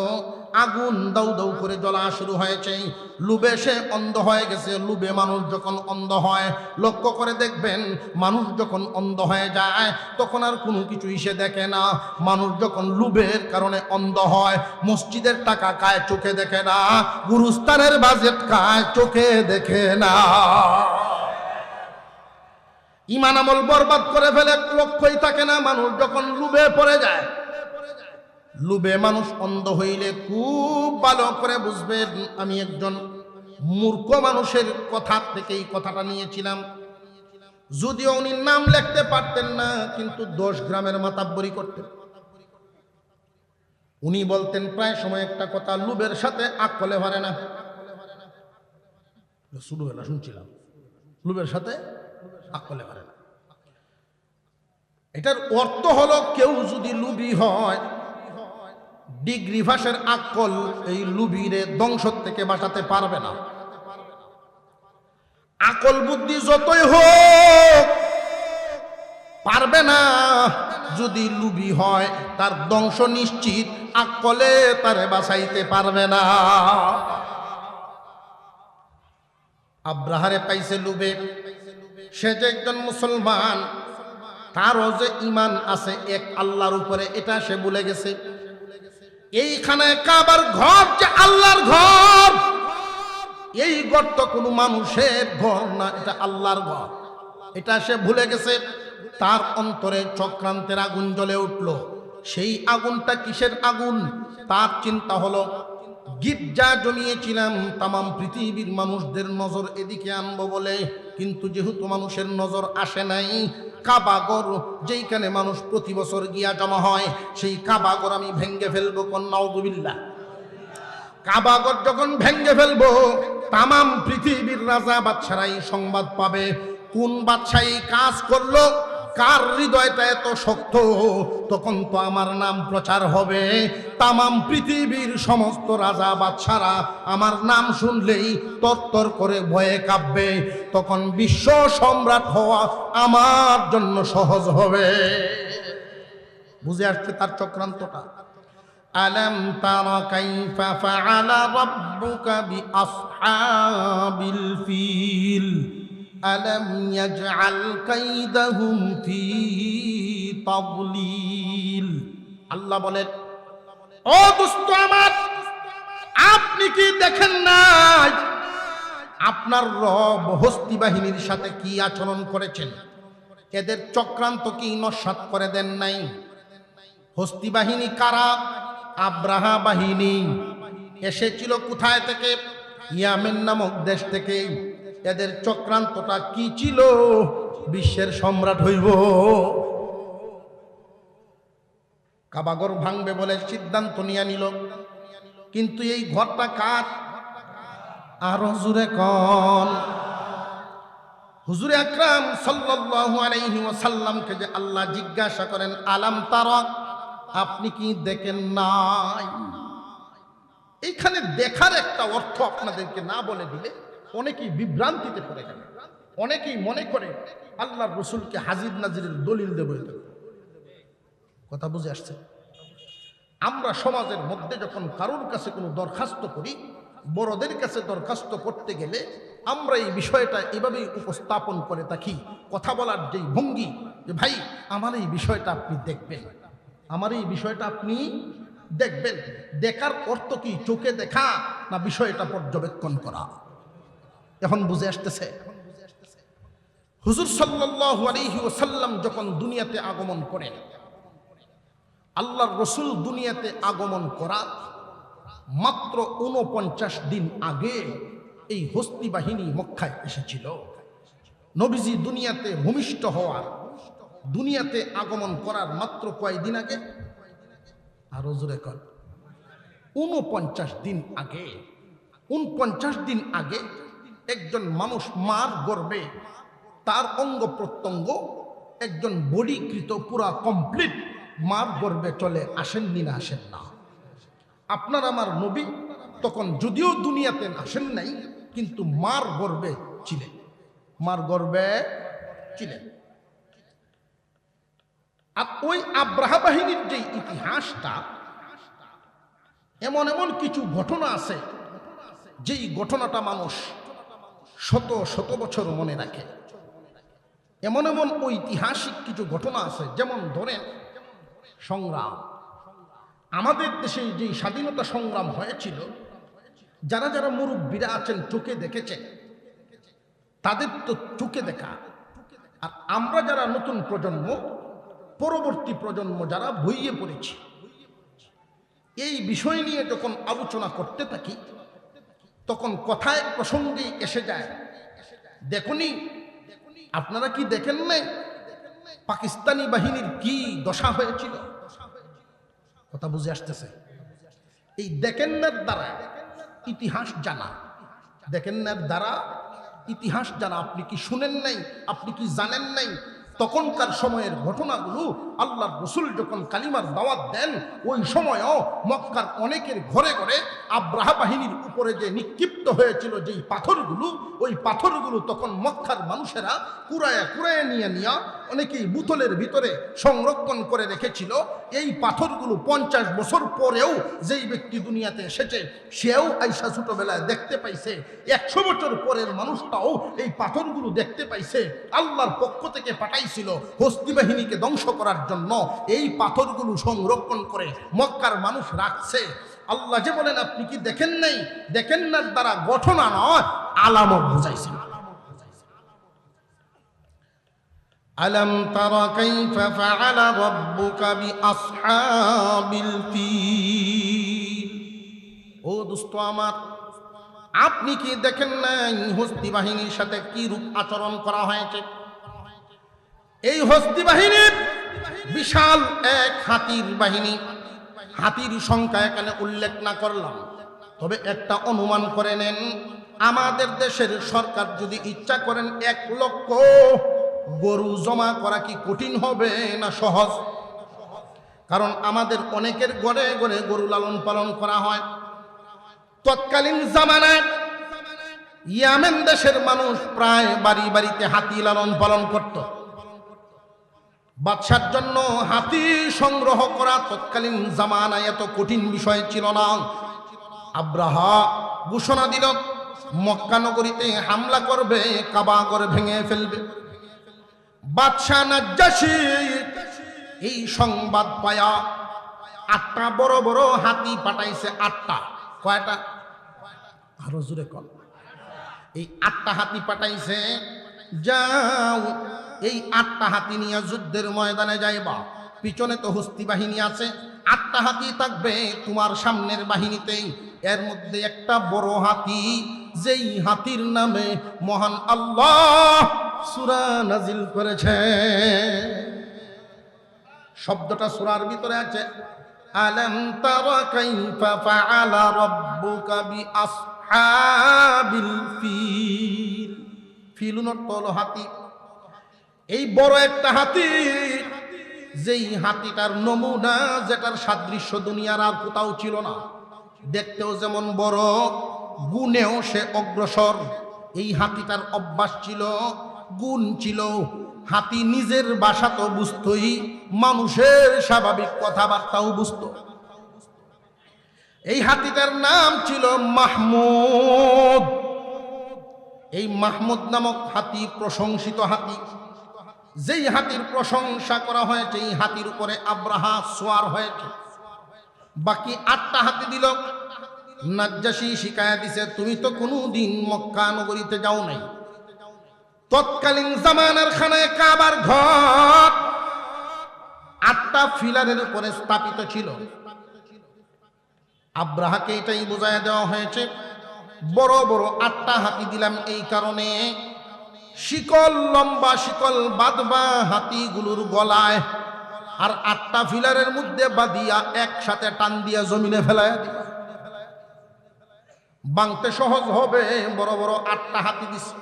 আগুন দাউ দাউ করে জ্বলা শুরু হয়েছে। লুবে সে অন্ধ হয়ে গেছে। লুবে মানুষ যখন অন্ধ হয়, লক্ষ্য করে দেখবেন, মানুষ যখন অন্ধ হয়ে যায় তখন আর কোনো কিছুই সে দেখে না। মানুষ যখন লুবের কারণে অন্ধ হয়, মসজিদের টাকা খায়, চোখে দেখে না। গুরুস্থানের বাজেট খায়, চোখে দেখে না। ঈমান আমল বরবাদ করে ফেলে, লক্ষ্যই থাকে না। মানুষ যখন লুবে পড়ে যায়, লুবে মানুষ অন্ধ হইলে খুব ভালো করে বুঝবেন। আমি একজন মূর্খ মানুষের কথা থেকে এই কথাটা নিয়েছিলাম। যদিও উনি নাম লিখতে পারতেন না, কিন্তু 10 গ্রামের মাতাব্বরি করতেন। উনি বলতেন প্রায় সময় একটা কথা, লুবের সাথে আকলে পারে না। ছোটবেলা শুনছিলাম লুবের সাথে আকলে পারে না। এটার অর্থ হলো কেউ যদি লুবি হয়, ডিগ্রি ভাষার আকল এই লুবিরে ধ্বংস থেকে বাঁচাতে পারবে না। আকল বুদ্ধি যতই হোক, পারবে না। যদি লুবি হয় তার ধ্বংস নিশ্চিত, আকলে তারে বাঁচাইতে পারবে না। আব্রাহারে পাইছে লুবে, সে যে একজন মুসলমান, তারও যে ইমান আছে এক আল্লাহর উপরে, এটা সে ভুলে গেছে। এইখানে কাবার ঘর যে আল্লাহর ঘর, এই ঘর তো কোনো মানুষের ঘর না, এটা আল্লাহর ঘর, এটা সে ভুলে গেছে। তার অন্তরে চক্রান্তের আগুন জ্বলে উঠল। সেই আগুনটা কিসের আগুন? তার চিন্তা হলো, গির্জা জমিয়েছিলাম তামাম পৃথিবীর মানুষদের নজর এদিকে আনবো বলে, কিন্তু যেহেতু মানুষের নজর আসে নাই, কাবাগর যেইখানে মানুষ প্রতি বছর গিয়া জমা হয়, সেই কাবাগর আমি ভেঙ্গে ফেলবো। কোন নাউযুবিল্লাহ। কাবাগর যখন ভেঙ্গে ফেলবো, তামাম পৃথিবীর রাজা বাদশারাই সংবাদ পাবে কোন বাদশাহ এই কাজ করলো, কার হৃদয়টা এত শক্ত, তখন তো আমার নাম প্রচার হবে। তামাম পৃথিবীর সমস্ত রাজা বাদশারা আমার নাম শুনলেই তরতর করে ভয়ে কাঁপবে, তখন বিশ্ব সম্রাট হওয়া আমার জন্য সহজ হবে। বুঝে আসছে তার চক্রান্তটা? আলাম তারা কাইফা ফাআলা রাব্বুকা বিআসহাবিল ফিল আলাম ইয়াজআল কাইদাহুম ফি তাদলিল। আল্লাহ বলেন, ও দোস্ত আমার, আপনি কি দেখেন নাই আপনার রব হস্তি বাহিনীর সাথে কি আচরণ করেছেন? এদের চক্রান্ত কি নস্যাৎ করে দেন নাই? হস্তি বাহিনী কারা? আব্রাহা বাহিনী এসেছিল কোথায় থেকে? ইয়ামেন নামক দেশ থেকে। এদের চক্রান্তটা কি ছিল? বিশ্বের সম্রাট হইব, কাবাগর ভাঙবে বলে সিদ্ধান্ত নিয়ে নিল। কিন্তু এই ঘরটা কার? আরো জোরে কোন। হুজুর আকরাম সাল্লাল্লাহু আলাইহি ওয়াসাল্লামকে যে আল্লাহ জিজ্ঞাসা করেন, আলাম তারা, আপনি কি দেখেন নাই? এইখানে দেখার একটা অর্থ আপনাদেরকে না বলে দিলে অনেকেই বিভ্রান্তিতে পড়ে যাবে। অনেকেই মনে করে আল্লাহর রসুলকে হাজির নাজিরের দলিল দেবো। কথা বুঝে আসছে? আমরা সমাজের মধ্যে যখন কারোর কাছে কোনো দরখাস্ত করি, বড়দের কাছে দরখাস্ত করতে গেলে আমরা এই বিষয়টা এভাবেই উপস্থাপন করে থাকি। কথা বলার যেই ভঙ্গি, যে ভাই আমার এই বিষয়টা আপনি দেখবেন, আমার এই বিষয়টা আপনি দেখবেন। দেখার অর্থ কি? চোখে দেখা না বিষয়টা পর্যবেক্ষণ করা? এখন বুঝে আসতেছে? হুজুর সাল্লাল্লাহু আলাইহি ওয়াসাল্লাম যখন দুনিয়াতে আগমন করেন, আল্লাহর রসুল দুনিয়াতে আগমন করার মাত্র 49 দিন আগে এই হস্তি বাহিনী মক্কায় এসেছিল। নবীজি দুনিয়াতে ভূমিষ্ঠ হওয়ার, দুনিয়াতে আগমন করার মাত্র কয়দিন আগে? আরো জোরে কর। 49 দিন আগে। 49 দিন আগে একজন মানুষ মার গর্ভে, তার অঙ্গ প্রত্যঙ্গ একজন বডীকৃত পুরা কমপ্লিট মার গর্ভে চলে আসেননি না? আসেন না? আপনার আমার নবী তখন যদিও দুনিয়াতে আসেন নাই, কিন্তু মার গর্ভে ছিলেন, মার গর্ভে ছিলেন। আর ওই আব্রাহা বাহিনীর যে ইতিহাসটা, এমন এমন কিছু ঘটনা আছে যেই ঘটনাটা মানুষ শত শত বছর মনে রাখে। এমন এমন ঐতিহাসিক কিছু ঘটনা আছে, যেমন ধরেন সংগ্রাম। আমাদের দেশে যে স্বাধীনতা সংগ্রাম হয়েছিল, যারা যারা মুরব্বীরা আছেন চোখে দেখেছেন, তাদের তো চোখে দেখা। আর আমরা যারা নতুন প্রজন্ম, পরবর্তী প্রজন্ম যারা বইয়ে পড়েছি, এই বিষয় নিয়ে যখন আলোচনা করতে থাকি, তখন কথায় প্রসঙ্গেই এসে যায়, দেখুনি আপনারা কি দেখেন নাই পাকিস্তানি বাহিনীর কি দশা হয়েছিল? কথা বুঝে আসতেছে? এই দেখেন্নার দ্বারা ইতিহাস জানা, দেখেন্নার দ্বারা ইতিহাস জানা। আপনি কি শুনেন নাই? আপনি কি জানেন নাই? তখনকার সময়ের ঘটনাগুলো আল্লাহর রসুল যখন কালিমার দাওয়াত দেন, ওই সময়ও মক্কার অনেকের ঘরে ঘরে আব্রাহা বাহিনীর উপরে যে নিক্ষিপ্ত হয়েছিল যেই পাথরগুলো, ওই পাথরগুলো তখন মক্কার মানুষেরা কুড়ায়া কুড়ায়া নিয়ে অনেকেই বোতলের ভিতরে সংরক্ষণ করে রেখেছিল। এই পাথরগুলো 50 বছর পরেও যেই ব্যক্তি দুনিয়াতে এসেছে সেও আইসা ছোটবেলায় দেখতে পাইছে, 100 বছর পরের মানুষটাও এই পাথরগুলো দেখতে পাইছে। আল্লাহর পক্ষ থেকে পাঠাইছিল হস্তি বাহিনীকে ধ্বংস করার জন্য। এই পাথরগুলো সংরক্ষণ করে মক্কার মানুষ রাখছে। আল্লাহ যে বলেন আপনি কি দেখেন নাই, দেখেন না দ্বারা ঘটনা নয়, আলামত বুঝাইছেন। আলম তারা কাইফা ফাআলা রাব্বুকা বিআসহাবিল ফিল। ও দোস্ত আমার, আপনি কি দেখেন নাই হস্তি বাহিনীর সাথে কি রূপ আচরণ করা হয়েছে? এই হস্তি বাহিনী বিশাল এক হাতির বাহিনী। হাতির সংখ্যা এখানে উল্লেখ না করলাম, তবে একটা অনুমান করে নেন, আমাদের দেশের সরকার যদি ইচ্ছা করেন 1 লক্ষ গরু জমা করা কি কঠিন হবে না সহজ? কারণ আমাদের অনেকের ঘরে ঘরে গরু লালন পালন করা হয়। তৎকালীন জামানায় ইয়ামেন দেশের মানুষ প্রায় বাড়ি বাড়িতে হাতি লালন পালন করত। বাদশার জন্য হাতি সংগ্রহ করা তৎকালীন জামানায় এত কঠিন বিষয় ছিল না। আব্রাহা ঘোষণা দিল মক্কা নগরীতে হামলা করবে, কাবা ঘর ভেঙে ফেলবে। বাদশা নাজ্জাশী এই সংবাদ পায়া 8টা বড় বড় হাতি পাঠাইছে। 8টা, কয়টা? আরো জোরে কর। এই 8টা হাতি পাঠাইছে, যাও এই 8টা হাতি নিয়ে যুদ্ধের ময়দানে যাইবা। পিছনে তো হস্তি বাহিনী আছে, 8টা হাতি থাকবে তোমার সামনের বাহিনীতেই। এর মধ্যে একটা বড় হাতি, যেই হাতির নামে মহান আল্লাহ সূরা নাজিল করেছে। শব্দটা সূরার ভিতরে আছে, আলাম তারা কাইফা ফাআলা রাব্বুকা বিআসহাবিল ফিল। ফিলুন অর্থ হাতি। এই বড় একটা হাতি, যেই হাতিটার নমুনা, যেটার সাদৃশ্য দুনিয়ার আর কোথাও ছিল না। দেখতেও যেমন বড়, গুণেও সে অগ্রসর। এই হাতিটার অভ্যাস ছিল, গুণ ছিল। হাতি নিজের ভাষা তো বুঝতই, মানুষের স্বাভাবিক কথাবার্তাও বুঝত। এই হাতিটার নাম ছিল মাহমুদ। এই মাহমুদ নামক হাতি প্রশংসিত হাতি। যেই হাতির প্রশংসা করা হয়েছে, এই হাতির উপরে আব্রাহা সোয়ার হয়েছে। বাকি 8টা হাতি দিল। নাজ্জাশী শিকায়া দিছে, তুমি তো কোনোদিন মক্কা নগরীতে যাও নাই। তৎকালীন জামানার খানায় কাবার ঘর 8টা ফিলারের উপরে স্থাপিত ছিল। আব্রাহাকে এটাই বোঝায় দেওয়া হয়েছে, বড় বড় 8টা হাতি দিলাম এই কারণে, শিকল, লম্বা শিকল বাঁধবা হাতিগুলোর গলায়, আর 8টা ফিলারের মধ্যে বাঁধিয়া একসাথে টান দিয়া জমিনে ফেলাইয়া দিবা। বাংতে সহজ হবে। বড় বড় 8টা হাতি দিছে।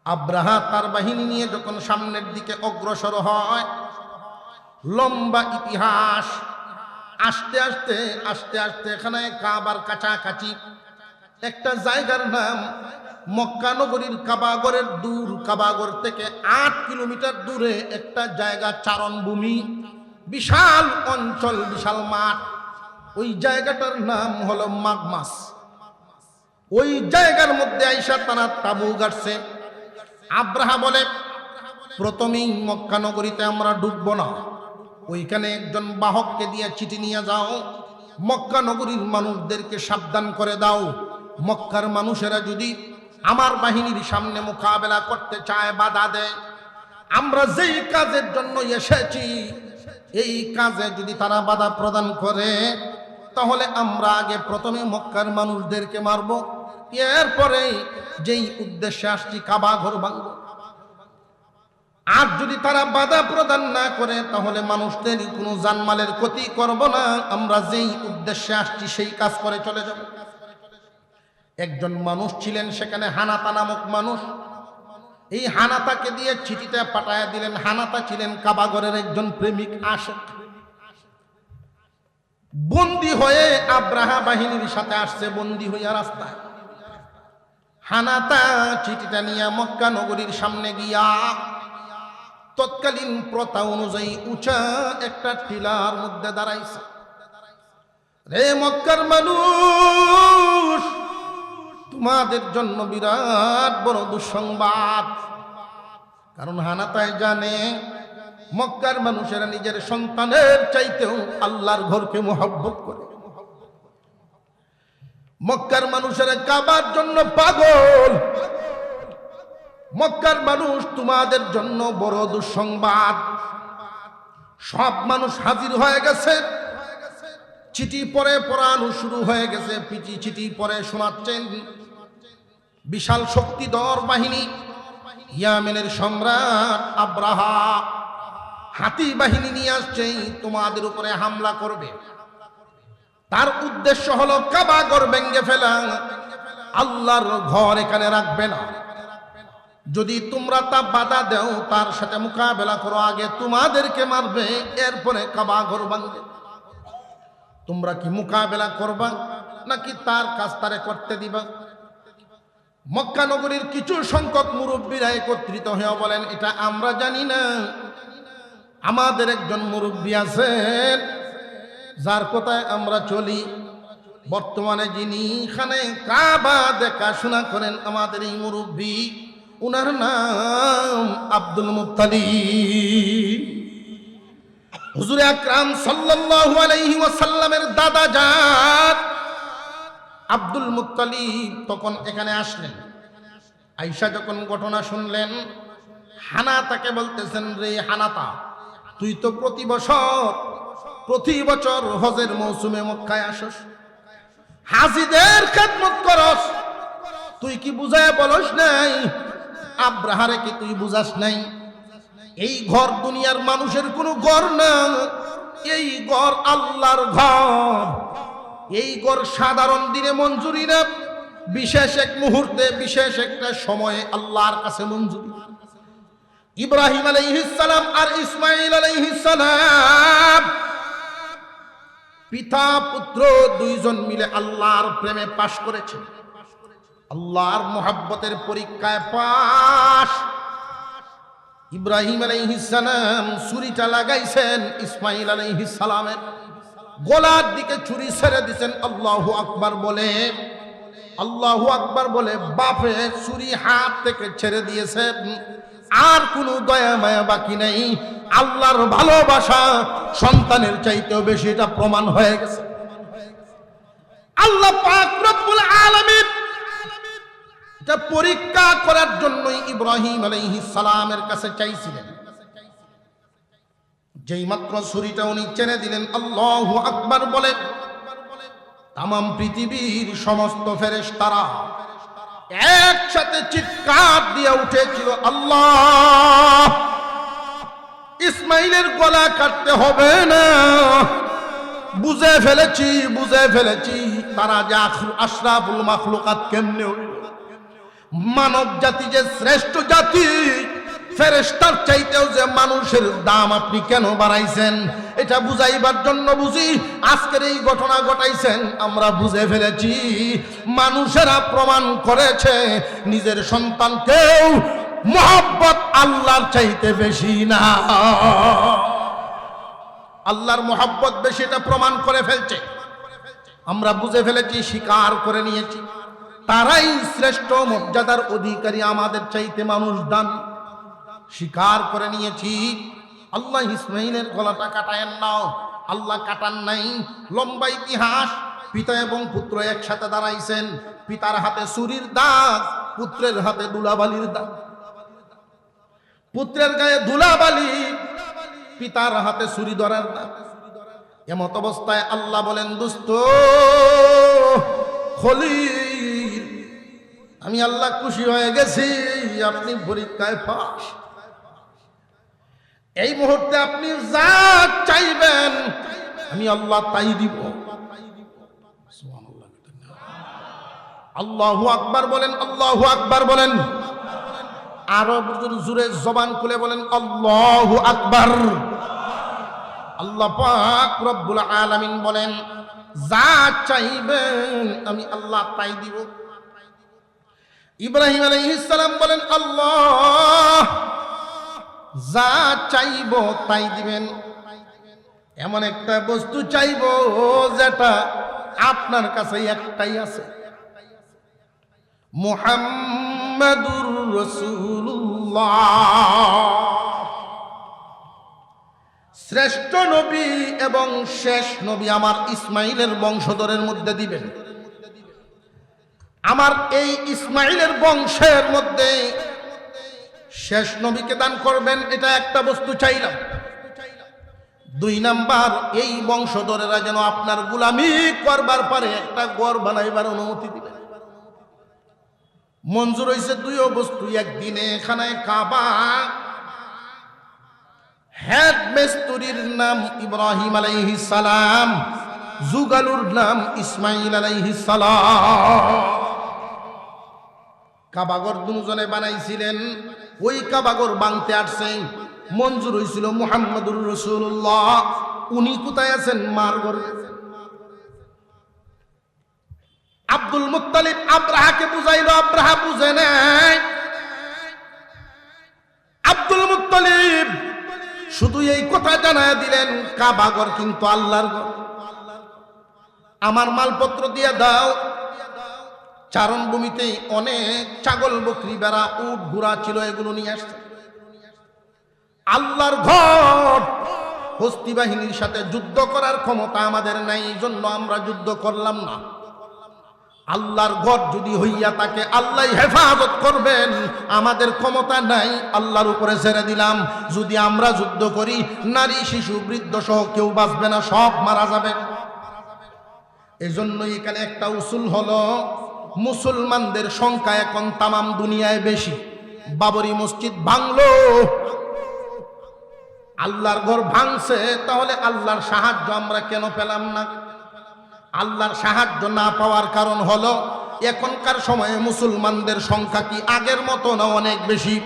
আব্রাহা তার বাহিনী নিয়ে যখন সামনের দিকে অগ্রসর হয়, লম্বা ইতিহাস। আস্তে আস্তে আস্তে আস্তে এখানে কাবার কাছাকাছি একটা জায়গার নাম মক্কা নগরীর কাবাগরের দূর, কাবাগর থেকে 8 কিলোমিটার দূরে একটা জায়গা, চারণভূমি, বিশাল অঞ্চল, বিশাল মাঠ। ওই জায়গাটার নাম হলো মাগমাস। ওই জায়গার মধ্যে আইসা তারা তাবু গাড়ছে। আব্রাহা বলে, প্রথমেই মক্কা নগরীতে আমরা ঢুকবো না, ওইখানে একজন বাহককে দিয়ে চিঠি নিয়ে যাও, মক্কা নগরীর মানুষদেরকে সাবধান করে দাও, মক্কার মানুষেরা যদি আমার বাহিনীর সামনে মোকাবেলা করতে চায়, বাধা দেয়, আমরা যেই কাজের জন্য এসেছি এই কাজে যদি তারা বাধা প্রদান করে, তাহলে আমরা আগে প্রথমে মক্কার মানুষদেরকে মারব, এরপরে যেই উদ্দেশ্যে আসছি কাবা ঘর ভাঙব। আর যদি তারা বাধা প্রদান না করে, তাহলে মানুষদের কোনো জানমালের ক্ষতি করব না, আমরা যেই উদ্দেশ্যে আসছি সেই কাজ করে চলে যাব। একজন মানুষ ছিলেন সেখানে, হানাতা নামক মানুষ। এই হানাতাকে দিয়ে চিঠিটা পাঠায়া দিলেন। হানাতা ছিলেন কাবাগরের একজন প্রেমিক আশেক। বন্দী হয়ে আব্রাহা বাহিনীর সাথে আসছে, বন্দী হইয়া রাস্তায়। হানাতা চিঠিটা নিয়ে মক্কা নগরীর সামনে গিয়া তৎকালীন প্রথা অনুযায়ী উঁচা একটা টিলার মধ্যে দাঁড়াইছে। রে মক্কার মানুষ, তোমাদের জন্য বিরাট বড় দুঃসংবাদ। কারণ হানাতায় জানে মক্কার মানুষেরা নিজের সন্তানের চাইতেও আল্লাহর ঘরকে মুহাব্বত করে। মক্কার মানুষেরা কাবার জন্য পাগল। মক্কার মানুষ, তোমাদের জন্য বড় দুঃসংবাদ। সব মানুষ হাজির হয়ে গেছে, চিঠি পরে পড়ানো শুরু হয়ে গেছে। চিঠি পরে শোনাচ্ছেন বিশাল শক্তিধর বাহিনী, ইয়ামেনের সম্রাট আব্রাহা হাতি বাহিনী নিয়ে আসছে, তোমাদের উপরে হামলা করবে। তার উদ্দেশ্য হলো কাবা ঘর ভেঙে ফেলা, আল্লাহর ঘর এখানে রাখবে না। যদি তোমরা তা বাধা দাও, তার সাথে মোকাবেলা করো, আগে তোমাদেরকে মারবে, এরপরে কাবা ঘর ভাঙবে। তোমরা কি মোকাবেলা করবা নাকি তার কাজ তারে করতে দিবা? মক্কা নগরীর কিছু সংখ্যক মুরব্বীরা একত্রিত হয়ে বলেন, এটা আমরা জানি না, আমাদের একজন মুরব্বী আছেন যার কথায় আমরা চলি। বর্তমানে যিনি এখানে কাবা দেখাশোনা করেন, আমাদের এই মুরব্বী, উনার নাম আব্দুল মুত্তালিব। হুজুর আকরাম সাল্লাল্লাহু আলাইহি ওয়াসাল্লামের দাদা জান আব্দুল মুত্তালিব তখন এখানে আসলেন। আয়েশা যখন ঘটনা শুনলেন, হানাতাকে বলতেছেন, রে হানাতা, তুই তো প্রতি বছর হজের মৌসুমে মক্কায় আসস, হাজিদের খেদমত করস, তুই কি বুঝায় বলস নাই? আব্রাহারে কি তুই বুঝাস নাই? এই ঘর দুনিয়ার মানুষের কোনো ঘর না, এই ঘর আল্লাহর ঘর। এই ঘর সাধারণ দিনে মঞ্জুরি না, বিশেষ এক মুহূর্তে, বিশেষ একটা সময়ে আল্লাহর কাছে মঞ্জুরি। ইব্রাহিম আলাইহিস সালাম আর ইসমাঈল আলাইহিস সালাম পিতা পুত্র দুইজন মিলে আল্লাহর প্রেমে পাশ করেছে, আল্লাহর মুহাব্বতের পরীক্ষায় পাশ। ইব্রাহিম আলাইহিস সালাম ছুরিটা লাগাইছেন ইসমাঈল আলাইহিস সালামের গলার দিকে, ছুরি ছেড়ে দিয়েছেন আল্লাহু আকবার বলে। আল্লাহু আকবার বলে বাপে ছুরি হাত থেকে ছেড়ে দিয়েছেন। আর কোনো দয়া মায়া বাকি নেই। আল্লাহর ভালোবাসা সন্তানের চাইতেও বেশি, এটা প্রমাণ হয়ে গেছে। আল্লাহ পাক রব্বুল আলামিন এটা পরীক্ষা করার জন্যই ইব্রাহিম আলাইহিস সালামের কাছে চাইছিলেন। যেই মাত্র ছুরিটা উনি ছেড়ে দিলেন, আল্লাহু আকবার বলে তামাম পৃথিবীর সমস্ত ফেরেশতারা একসাথে চিৎকার দিয়ে উঠেছিল, আল্লাহ, ইসমাইলের গলা কাটতে হবে না, বুঝে ফেলেছি তারা যে আশরাফুল মাখলুকাত কেমনে হইল, মানব জাতি যে শ্রেষ্ঠ জাতি, ফেরেশতার চাইতেও যে মানুষের দাম আপনি কেন বাড়াইছেন, এটা বুঝাইবার জন্য বুঝি আজকের এই ঘটনা ঘটাইছেন। আমরা বুঝে ফেলেছি, মানুষেরা প্রমাণ করেছে নিজের সন্তানকেও মুহাব্বত আল্লাহর চাইতে বেশি না, আল্লাহর মুহাব্বত বেশি, এটা প্রমাণ করে ফেলছে। আমরা বুঝে ফেলেছি, স্বীকার করে নিয়েছি, তারাই শ্রেষ্ঠ মর্যাদার অধিকারী, আমাদের চাইতে মানুষ দামি, স্বীকার করে নিয়েছি। আল্লাহ ইসমাঈলের গলাটা কাটায়েন নাও, আল্লাহ কাটান নাই। লম্বা ইতিহাস। পিতা এবং পুত্র একসাথে দাঁড়াইছেন, পিতার হাতে ছুরির দাগ, পুত্রের হাতে ধুলাবালির দাগ, পুত্রের গায়ে ধুলাবালি, পিতার হাতে ছুরি ধরার দাগ। এমত অবস্থায় আল্লাহ বলেন, দোস্ত খলিল, আমি আল্লাহ খুশি হয়ে গেছি, আপনি পরীক্ষায় পাস। এই মুহূর্তে আপনি যা চাইবেন আমি আল্লাহ তাই দিব। আল্লাহু আকবার বলেন, আল্লাহু আকবার বলেন, আরো জোরে জবান খুলে বলেন আল্লাহু আকবার। আল্লাহ পাক রব্বুল আলামিন বলেন, যা চাইবেন আমি আল্লাহ তাই দিব। ইব্রাহিম আলাইহিস সালাম বলেন, আল্লাহ, যা চাইব তাই দিবেন। এমন একটা বস্তু চাইব যেটা আপনার কাছে একটাই আছে, মুহাম্মাদুর রাসূলুল্লাহ, শ্রেষ্ঠ নবী এবং শেষ নবী আমার ইসমাইলের বংশধরের মধ্যে দিবেন। আমার এই ইসমাইলের বংশের মধ্যে শেষ নবীকে দান করবেন, এটা একটা বস্তু চাইলাম। 2 নাম্বার, এই বংশধরেরা যেন আপনার গোলামি করবার পারে একটা ঘর বানাইবার অনুমতি দিবেন। মঞ্জুর হয়েছে 2 বস্তু। একদিনে খানায় কাবা, হেড মেস্তুরির নাম ইব্রাহিম আলাইহিস সালাম, যুগালুর নাম ইসমাইল আলাইহিস সালাম। কাবাগর দুজনে বানাইছিলেন। ওই কাবাগর বাংতে আসছে, মঞ্জুর হয়েছিল মুহাম্মাদুর রাসূলুল্লাহ। উনি কোথায় আছেন? মার ঘরে। আব্দুল মুত্তালিব আব্রাহাকে বুঝাইলো, আব্রাহা বুঝে নাই। আব্দুল মুত্তালিব শুধু এই কথা জানায় দিলেন, কাবাগর কিন্তু আল্লাহর ঘর, আমার মালপত্র দিয়ে দাও। চারণভূমিতে অনেক ছাগল বকরি বেড়া উট ঘোড়া ছিল, এগুলো নিয়ে আসছে। আল্লাহর ঘর, হস্তি বাহিনীর সাথে যুদ্ধ করার ক্ষমতা আমাদের নাই, এই জন্য আমরা যুদ্ধ করলাম না। আল্লাহর ঘর যদি হইয়া থাকে আল্লাহ হেফাজত করবেন, আমাদের ক্ষমতা নাই, আল্লাহর উপরে ছেড়ে দিলাম। যদি আমরা যুদ্ধ করি, নারী শিশু বৃদ্ধ সহ কেউ বাঁচবে না, সব মারা যাবে। এজন্য এখানে একটা উসুল হলো, মুসলমানদের সংখ্যা এখন তামাম দুনিয়ায় বেশি। বাবরি মসজিদ ভাঙলো, আল্লাহর ঘর ভাঙছে, তাহলে আল্লাহর সাহায্য আমরা কেন পেলাম না? আল্লাহর সাহায্য না পাওয়ার কারণ হলো, এখনকার সময়ে মুসলমানদের সংখ্যা কি আগের মতো না অনেক বেশি?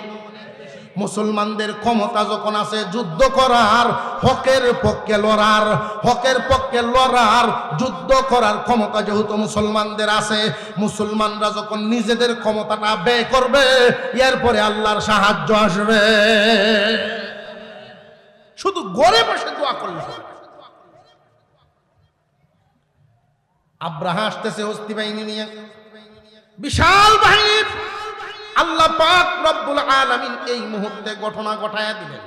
মুসলমানদের ক্ষমতা যখন আছে যুদ্ধ করার, হকের পক্ষে লড়ার, হকের পক্ষে লড়ার, যুদ্ধ করার ক্ষমতা যেহেতু মুসলমানদের আছে, মুসলমানরা যখন নিজেদের ক্ষমতাটা ব্যয় করবে, এরপরে আল্লাহর সাহায্য আসবে। শুধু ঘরে বসে দোয়া করলে হবে। আব্রাহা আসতেছে হস্তি বাহিনী নিয়ে, বিশাল বাহিনী। আল্লাহ পাক রব্বুল আলামিন এই মুহূর্তে ঘটনা ঘটায়া দিলেন,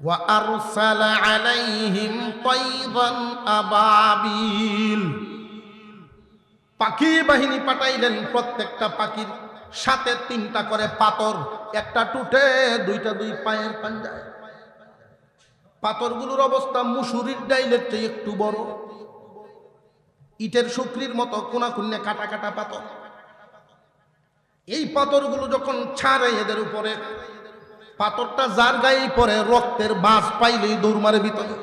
ওয়া আরসালা আলাইহিম তাইরান আবাবিল, পাখি বাহিনী পাঠাইলেন। প্রত্যেকটা পাখির সাথে 3টা করে পাথর, একটা টুটে, 2টা 2 পায়ের পাঞ্জায়। পাথরগুলোর অবস্থা মুসুরির ডাইলের চেয়ে একটু বড়, ইটের শুকরির মতো কোনা কুন্নে কাটা কাটা পাথর। এই পাথরগুলো যখন ছাড়ে এদের উপরে, পাথরটা যার গায়ে পড়ে রক্তের বাঁশ পাইলেই দৌড় মারে ভিতরে।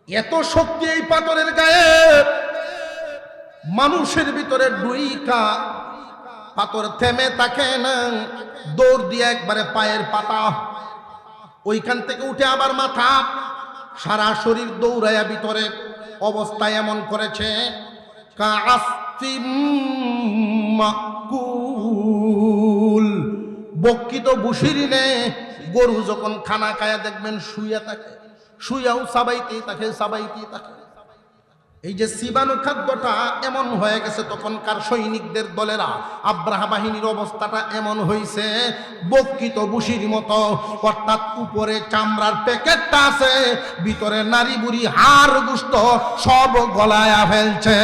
এত শক্তি এই পাথরের গায়ে, মানুষের ভিতরে ডুইকা পাথর থেমে থাকে না, দৌড় দিয়ে একবারে পায়ের পাতা, ওইখান থেকে উঠে আবার মাথা, সারা শরীর দৌড়াইয়া ভিতরে। অবস্থা এমন করেছে, বক্ষিত বুসিরিনে গরু যখন খানা খায়া দেখবেন শুইয়া থাকে, শুইয়াও সাবাইতেই থাকে, সাবাইতেই থাকে। এই যে সিবানু খাদ্যটা এমন হয়ে গেছে, তখনকার সৈনিকদের দলেরা, আব্রাহা বাহিনীর অবস্থাটা এমন হয়েছে বক্ষিত বুসির মতো, অর্থাৎ উপরে চামড়ার প্যাকেটটা আছে, ভিতরে নারী বুড়ি হাড় গুস্ত সব গলায়া ফেলছে।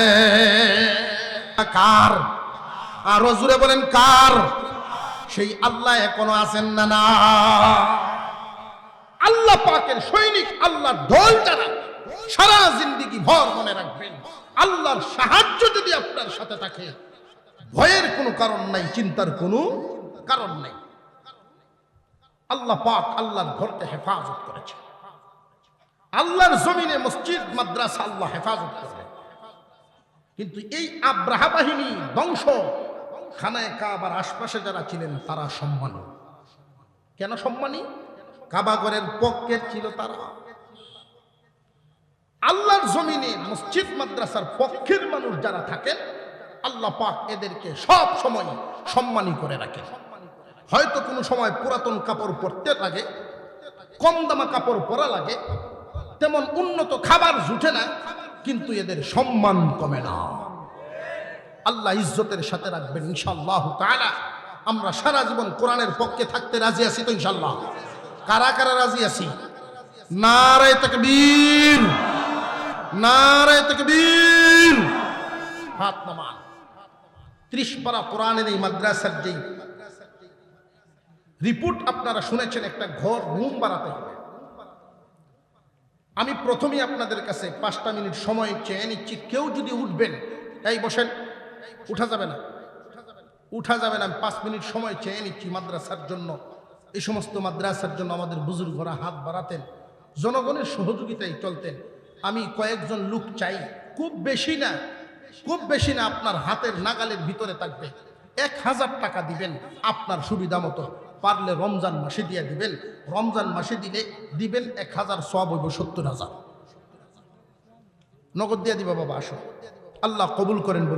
কার? আরো জুড়ে বলেন কার? সেই আল্লাহ এখনো আছেন না? না, আল্লাহ পাকের সৈনিক, আল্লাহর ঢোল যারা, সারা জিন্দেগি ভর মনে রাখবেন, আল্লাহর সাহায্য যদি আপনার সাথে থাকে, ভয়ের কোনো কারণ নাই, চিন্তার কোনো কারণ নাই। আল্লাহ পাক আল্লাহর ঘরকে হেফাজত করেছে, আল্লাহর জমিনে মসজিদ মাদ্রাসা আল্লাহ হেফাজত করে। কিন্তু এই আব্রাহা বাহিনী ধ্বংস, খানায় কাবার আশপাশে যারা ছিলেন তারা সম্মানী। কেন সম্মানী? কাবাগরের পক্ষের ছিল তারা। আল্লাহর জমিনে মসজিদ মাদ্রাসার পক্ষের মানুষ যারা থাকেন, আল্লাহ পাক এদেরকে সব সময় সম্মানী করে রাখেন। হয়তো কোনো সময় পুরাতন কাপড় পরতে লাগে, কম দামা কাপড় পরা লাগে, তেমন উন্নত খাবার জুটে না, কিন্তু এদের সম্মান কমে না। আল্লাহ ইজ্জতের সাথে রাখবেন ইনশাআল্লাহ তাআলা। আমরা সারা জীবন কোরআনের পক্ষে থাকতে রাজি আছি তো ইনশাআল্লাহ? কারা কারা রাজি আছি? নারে তাকবীর, নারে তাকবীর। হাত নামান। 30 পারা কোরআনের এই মাদ্রাসার যেই রিপোর্ট আপনারা শুনেছেন, একটা ঘর রুম বানাতে হবে। আমি প্রথমেই আপনাদের কাছে 5টা মিনিট সময় চেয়ে নিচ্ছি। কেউ যদি উঠবেন, এই বসেন, উঠা যাবে না, উঠা যাবে না। আমি 5 মিনিট সময় চেয়ে নিচ্ছি মাদ্রাসার জন্য। এই সমস্ত মাদ্রাসার জন্য আমাদের বুজুর্গরা হাত বাড়াতেন, জনগণের সহযোগিতায় চলতেন। আমি কয়েকজন লোক চাই, খুব বেশি না, খুব বেশি না, আপনার হাতের নাগালের ভিতরে থাকবে। 1000 টাকা দিবেন আপনার সুবিধা মতো, পারলে রমজান মাসে দিয়ে দিবেন। রমজান মাসে দিলে দিবেন 1000, সওয়াব হইব 70,000। নগদ দিয়ে দিবা বাবা, আসো, আল্লাহ কবুল করেন বলে।